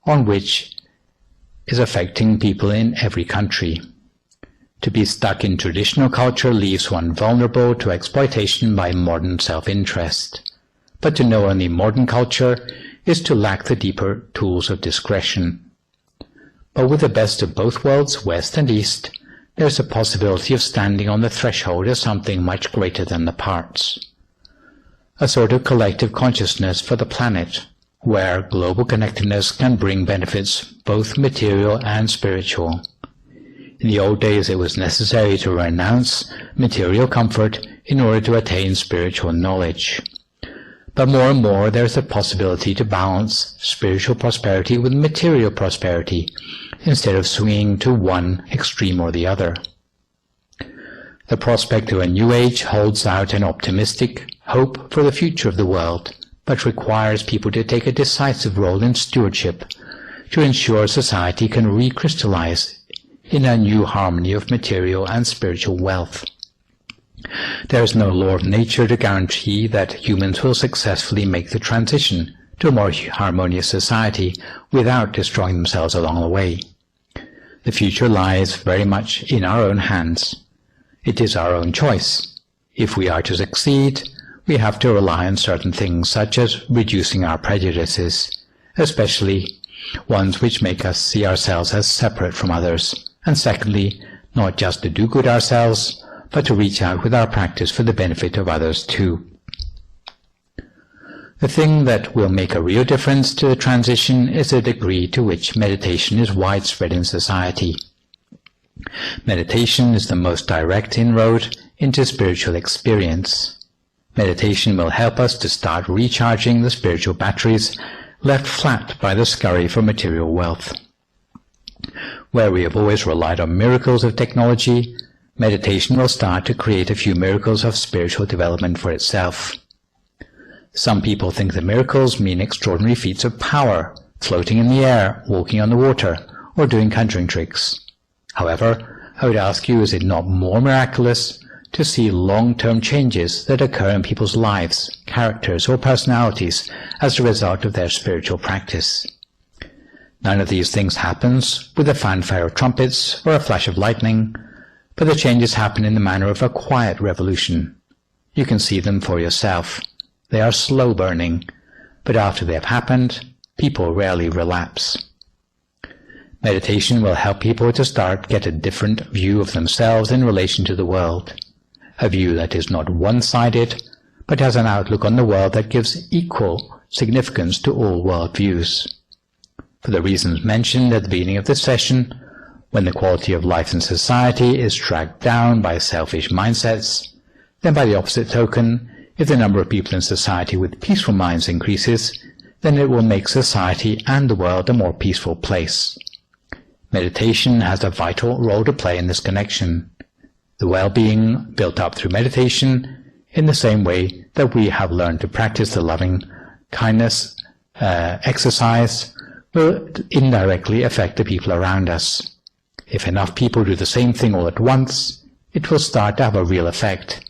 on which is affecting people in every country. To be stuck in traditional culture leaves one vulnerable to exploitation by modern self-interest. But to know only modern culture is to lack the deeper tools of discretion. But with the best of both worlds, West and East, there is a possibility of standing on the threshold of something much greater than the parts. A sort of collective consciousness for the planet, where global connectedness can bring benefits both material and spiritual. In the old days it was necessary to renounce material comfort in order to attain spiritual knowledge. But more and more there is a possibility to balance spiritual prosperity with material prosperity, instead of swinging to one extreme or the other. The prospect of a new age holds out an optimistic hope for the future of the world, but requires people to take a decisive role in stewardship to ensure society can recrystallize in a new harmony of material and spiritual wealth. There is no law of nature to guarantee that humans will successfully make the transition to a more harmonious society without destroying themselves along the way. The future lies very much in our own hands. It is our own choice. If we are to succeed, we have to rely on certain things such as reducing our prejudices, especially ones which make us see ourselves as separate from others, and secondly, not just to do good ourselves, but to reach out with our practice for the benefit of others too. The thing that will make a real difference to the transition is the degree to which meditation is widespread in society. Meditation is the most direct inroad into spiritual experience. Meditation will help us to start recharging the spiritual batteries left flat by the scurry for material wealth. Where we have always relied on miracles of technology, meditation will start to create a few miracles of spiritual development for itself. Some people think that miracles mean extraordinary feats of power, floating in the air, walking on the water, or doing conjuring tricks. However, I would ask you, is it not more miraculous to see long-term changes that occur in people's lives, characters, or personalities as a result of their spiritual practice? None of these things happens with a fanfare of trumpets or a flash of lightning, but the changes happen in the manner of a quiet revolution. You can see them for yourself. They are slow burning, but after they have happened, people rarely relapse. Meditation will help people to get a different view of themselves in relation to the world, a view that is not one-sided, but has an outlook on the world that gives equal significance to all world views. For the reasons mentioned at the beginning of this session, when the quality of life in society is dragged down by selfish mindsets, then by the opposite token, if the number of people in society with peaceful minds increases, then it will make society and the world a more peaceful place. Meditation has a vital role to play in this connection. The well-being built up through meditation, in the same way that we have learned to practice the loving kindness exercise, will indirectly affect the people around us. If enough people do the same thing all at once, it will start to have a real effect.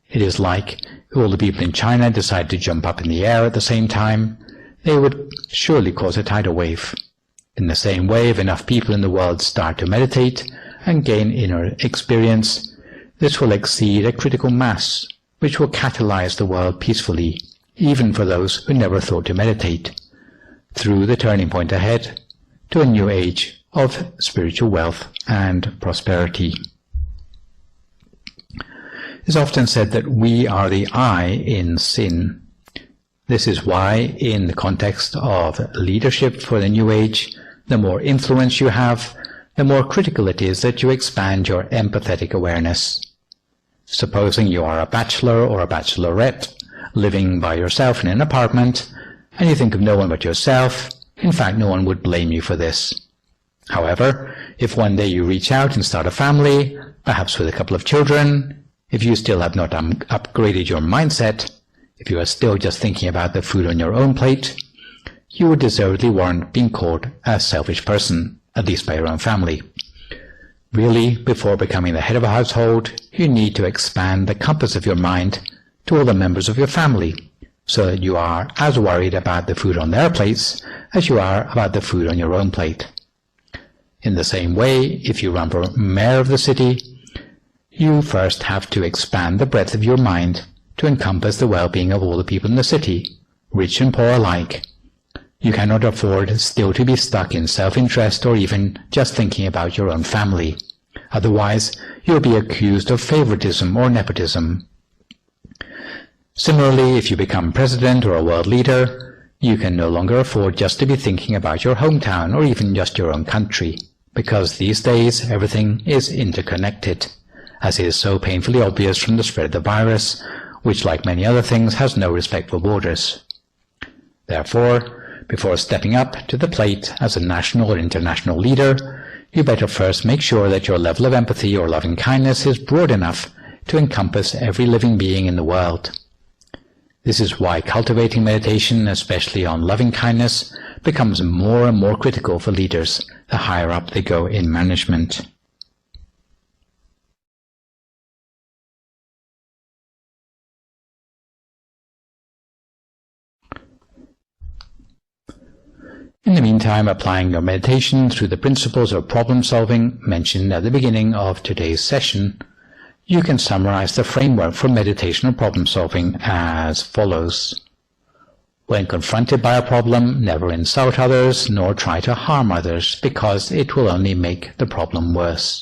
It is like if all the people in China decide to jump up in the air at the same time, they would surely cause a tidal wave. In the same way, if enough people in the world start to meditate and gain inner experience, this will exceed a critical mass, which will catalyze the world peacefully, even for those who never thought to meditate, through the turning point ahead to a new age of spiritual wealth and prosperity. It is often said that we are the I in sin. This is why, in the context of leadership for the new age, the more influence you have, the more critical it is that you expand your empathetic awareness. Supposing you are a bachelor or a bachelorette living by yourself in an apartment, and you think of no one but yourself, in fact no one would blame you for this. However, if one day you reach out and start a family, perhaps with a couple of children, if you still have not upgraded your mindset, if you are still just thinking about the food on your own plate, you would deservedly warrant being called a selfish person, at least by your own family. Really, before becoming the head of a household, you need to expand the compass of your mind to all the members of your family, so that you are as worried about the food on their plates as you are about the food on your own plate. In the same way, if you run for mayor of the city, you first have to expand the breadth of your mind to encompass the well-being of all the people in the city, rich and poor alike. You cannot afford still to be stuck in self-interest or even just thinking about your own family. Otherwise, you will be accused of favoritism or nepotism. Similarly, if you become president or a world leader, you can no longer afford just to be thinking about your hometown or even just your own country, because these days everything is interconnected, as is so painfully obvious from the spread of the virus, which, like many other things, has no respect for borders. Therefore, before stepping up to the plate as a national or international leader, you better first make sure that your level of empathy or loving kindness is broad enough to encompass every living being in the world. This is why cultivating meditation, especially on loving kindness, becomes more and more critical for leaders the higher up they go in management. In the meantime, applying your meditation through the principles of problem-solving mentioned at the beginning of today's session, you can summarize the framework for meditational problem-solving as follows. When confronted by a problem, never insult others nor try to harm others, because it will only make the problem worse.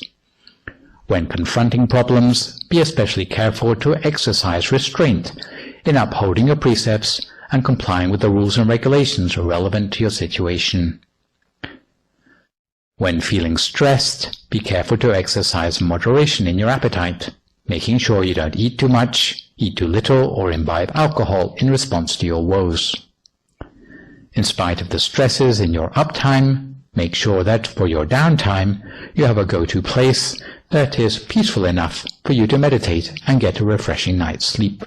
When confronting problems, be especially careful to exercise restraint in upholding your precepts and complying with the rules and regulations relevant to your situation. When feeling stressed, be careful to exercise moderation in your appetite, making sure you don't eat too much, eat too little, or imbibe alcohol in response to your woes. In spite of the stresses in your uptime, make sure that for your downtime, you have a go-to place that is peaceful enough for you to meditate and get a refreshing night's sleep.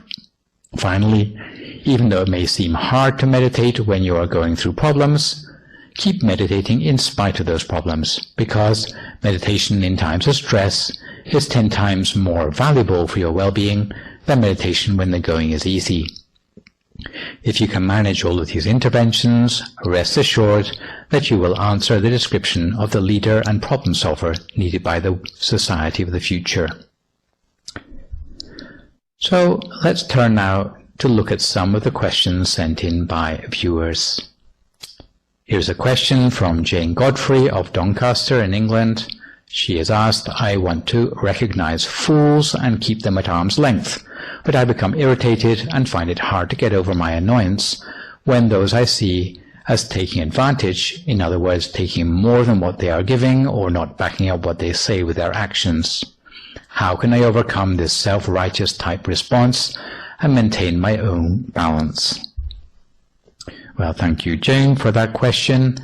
Finally, even though it may seem hard to meditate when you are going through problems, keep meditating in spite of those problems, because meditation in times of stress is 10 times more valuable for your well-being than meditation when the going is easy. If you can manage all of these interventions, rest assured that you will answer the description of the leader and problem solver needed by the society of the future. So let's turn now to look at some of the questions sent in by viewers. Here's a question from Jane Godfrey of Doncaster in England. She has asked, I want to recognize fools and keep them at arm's length, but I become irritated and find it hard to get over my annoyance when those I see as taking advantage, in other words, taking more than what they are giving or not backing up what they say with their actions. How can I overcome this self-righteous type response and maintain my own balance? Well, thank you, Jane, for that question.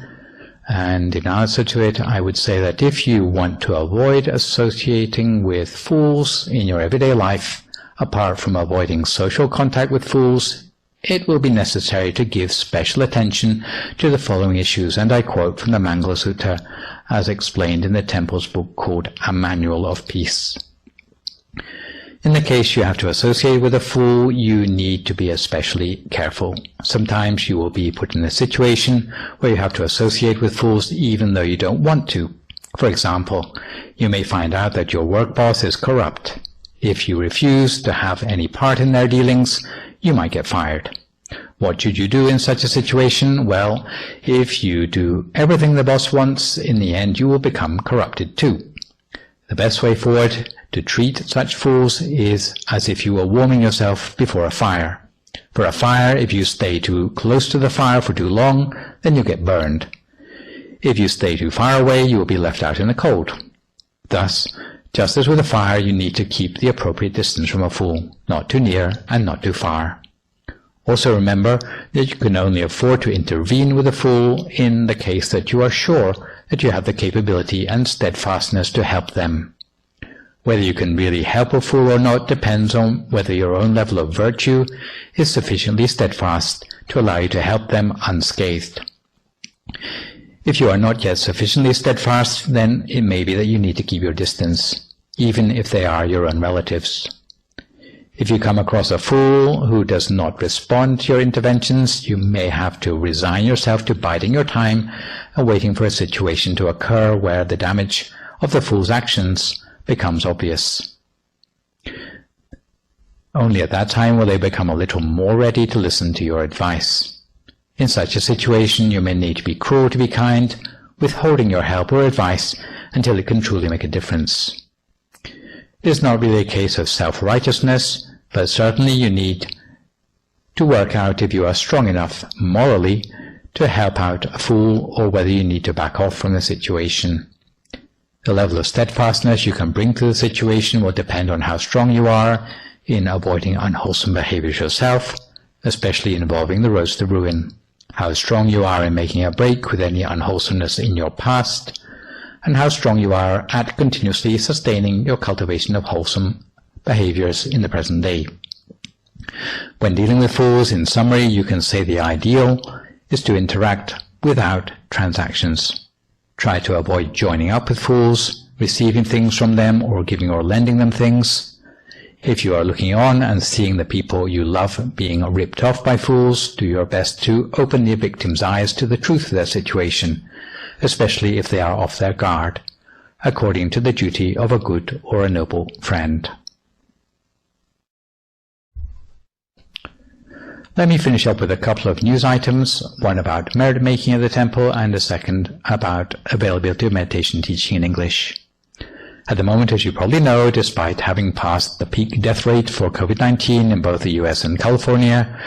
And in answer to it, I would say that if you want to avoid associating with fools in your everyday life, apart from avoiding social contact with fools, it will be necessary to give special attention to the following issues, and I quote from the Mangala Sutta as explained in the Temple's book called A Manual of Peace. In the case you have to associate with a fool, you need to be especially careful. Sometimes you will be put in a situation where you have to associate with fools even though you don't want to. For example, you may find out that your work boss is corrupt. If you refuse to have any part in their dealings, you might get fired. What should you do in such a situation? Well, if you do everything the boss wants, in the end you will become corrupted too. The best way forward to treat such fools is as if you were warming yourself before a fire. For a fire, if you stay too close to the fire for too long, then you get burned. If you stay too far away, you will be left out in the cold. Thus, just as with a fire, you need to keep the appropriate distance from a fool, not too near and not too far. Also remember that you can only afford to intervene with a fool in the case that you are sure that you have the capability and steadfastness to help them. Whether you can really help a fool or not depends on whether your own level of virtue is sufficiently steadfast to allow you to help them unscathed. If you are not yet sufficiently steadfast, then it may be that you need to keep your distance, even if they are your own relatives. If you come across a fool who does not respond to your interventions, you may have to resign yourself to biding your time and waiting for a situation to occur where the damage of the fool's actions becomes obvious. Only at that time will they become a little more ready to listen to your advice. In such a situation, you may need to be cruel to be kind, withholding your help or advice until it can truly make a difference. It is not really a case of self-righteousness, but certainly you need to work out if you are strong enough morally to help out a fool or whether you need to back off from the situation. The level of steadfastness you can bring to the situation will depend on how strong you are in avoiding unwholesome behaviors yourself, especially involving the roads to ruin, how strong you are in making a break with any unwholesomeness in your past, and how strong you are at continuously sustaining your cultivation of wholesome behaviors in the present day. When dealing with fools, in summary, you can say the ideal is to interact without transactions. Try to avoid joining up with fools, receiving things from them, or giving or lending them things. If you are looking on and seeing the people you love being ripped off by fools, do your best to open the victim's eyes to the truth of their situation, especially if they are off their guard, according to the duty of a good or a noble friend. Let me finish up with a couple of news items, one about merit making at the temple and a second about availability of meditation teaching in English. At the moment, as you probably know, despite having passed the peak death rate for COVID-19 in both the US and California,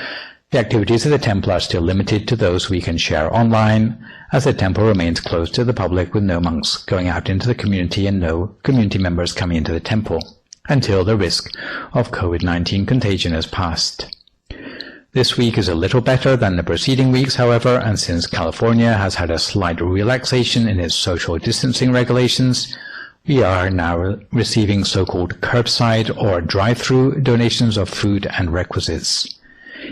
the activities of the temple are still limited to those we can share online, as the temple remains closed to the public with no monks going out into the community and no community members coming into the temple, until the risk of COVID-19 contagion has passed. This week is a little better than the preceding weeks, however, and since California has had a slight relaxation in its social distancing regulations, we are now receiving so-called curbside or drive-through donations of food and requisites.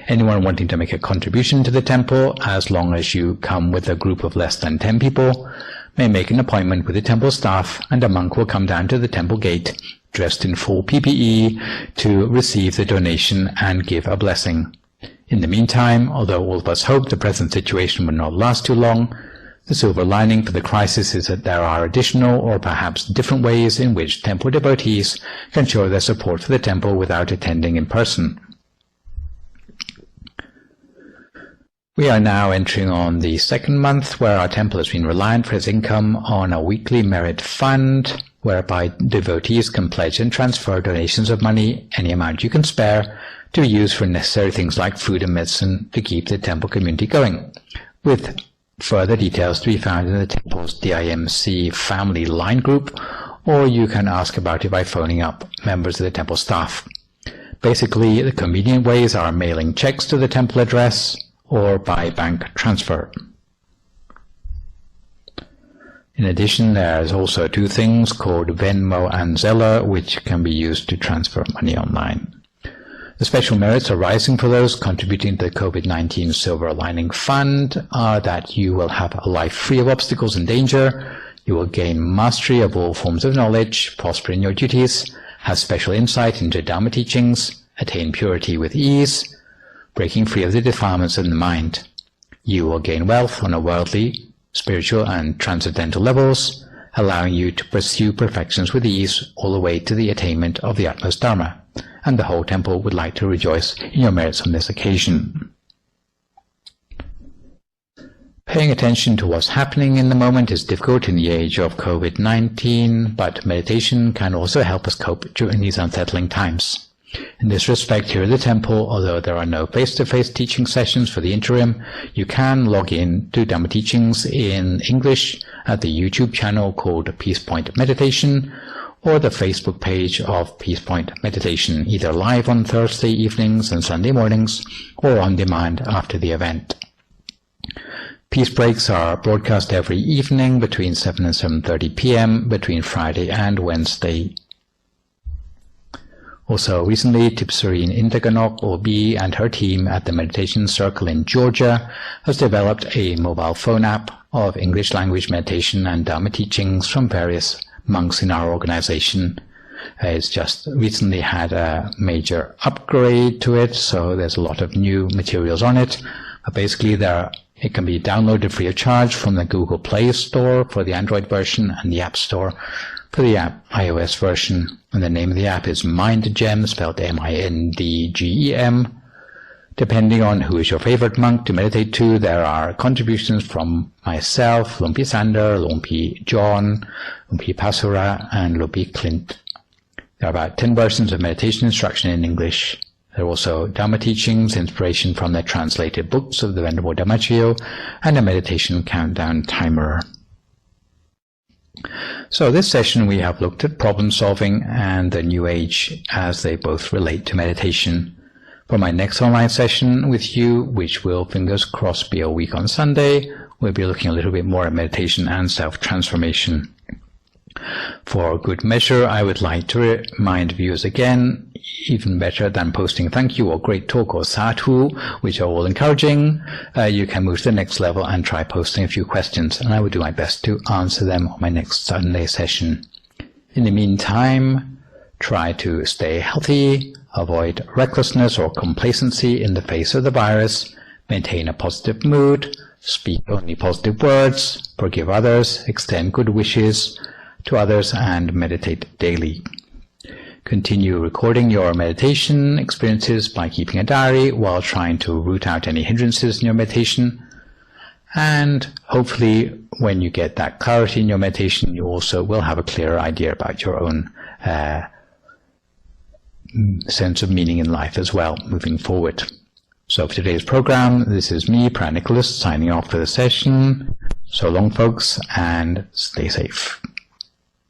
Anyone wanting to make a contribution to the temple, as long as you come with a group of less than 10 people, may make an appointment with the temple staff, and a monk will come down to the temple gate dressed in full PPE to receive the donation and give a blessing. In the meantime, although all of us hope the present situation will not last too long, the silver lining for the crisis is that there are additional or perhaps different ways in which temple devotees can show their support for the temple without attending in person. We are now entering on the second month where our temple has been reliant for its income on a weekly merit fund, whereby devotees can pledge and transfer donations of money, any amount you can spare, to be used for necessary things like food and medicine to keep the temple community going, with further details to be found in the temple's DIMC family line group, or you can ask about it by phoning up members of the temple staff. Basically, the convenient ways are mailing checks to the temple address or by bank transfer. In addition, there's also two things called Venmo and Zelle, which can be used to transfer money online. The special merits arising for those contributing to the COVID-19 Silver Lining Fund are that you will have a life free of obstacles and danger, you will gain mastery of all forms of knowledge, prosper in your duties, have special insight into Dhamma teachings, attain purity with ease, breaking free of the defilements of the mind. You will gain wealth on a worldly, spiritual and transcendental levels, allowing you to pursue perfections with ease all the way to the attainment of the utmost Dharma, and the whole temple would like to rejoice in your merits on this occasion. Paying attention to what's happening in the moment is difficult in the age of COVID-19, but meditation can also help us cope during these unsettling times. In this respect, here at the temple, although there are no face-to-face teaching sessions for the interim, you can log in to Dhamma teachings in English at the YouTube channel called Peace Point Meditation, or the Facebook page of Peace Point Meditation, either live on Thursday evenings and Sunday mornings, or on demand after the event. Peace breaks are broadcast every evening between 7 and 7:30 p.m. between Friday and Wednesday. Also recently, Tipserine Indaganok OB and her team at the Meditation Circle in Georgia has developed a mobile phone app of English language meditation and Dhamma teachings from various monks in our organization. It's just recently had a major upgrade to it, so there's a lot of new materials on it. But basically, it can be downloaded free of charge from the Google Play Store for the Android version and the App Store for the iOS version. And the name of the app is MindGem, spelled M-I-N-D-G-E-M. Depending on who is your favorite monk to meditate to, there are contributions from myself, Lumpy Sander, Lumpy John, Lumpy Pasura, and Lumpy Clint. There are about 10 versions of meditation instruction in English. There are also Dhamma teachings, inspiration from the translated books of the Venerable Dhammaccio, and a meditation countdown timer. So this session we have looked at problem solving and the New Age as they both relate to meditation. For my next online session with you, which will, fingers crossed, be a week on Sunday, we'll be looking a little bit more at meditation and self-transformation. For good measure, I would like to remind viewers again, even better than posting thank you or great talk or sadhu, which are all encouraging, you can move to the next level and try posting a few questions, and I will do my best to answer them on my next Sunday session. In the meantime, try to stay healthy, avoid recklessness or complacency in the face of the virus, maintain a positive mood, speak only positive words, forgive others, extend good wishes to others, and meditate daily. Continue recording your meditation experiences by keeping a diary while trying to root out any hindrances in your meditation. And hopefully, when you get that clarity in your meditation, you also will have a clearer idea about your own sense of meaning in life as well, moving forward. So for today's program, this is me, Phra Nicholas, signing off for the session. So long, folks, and stay safe.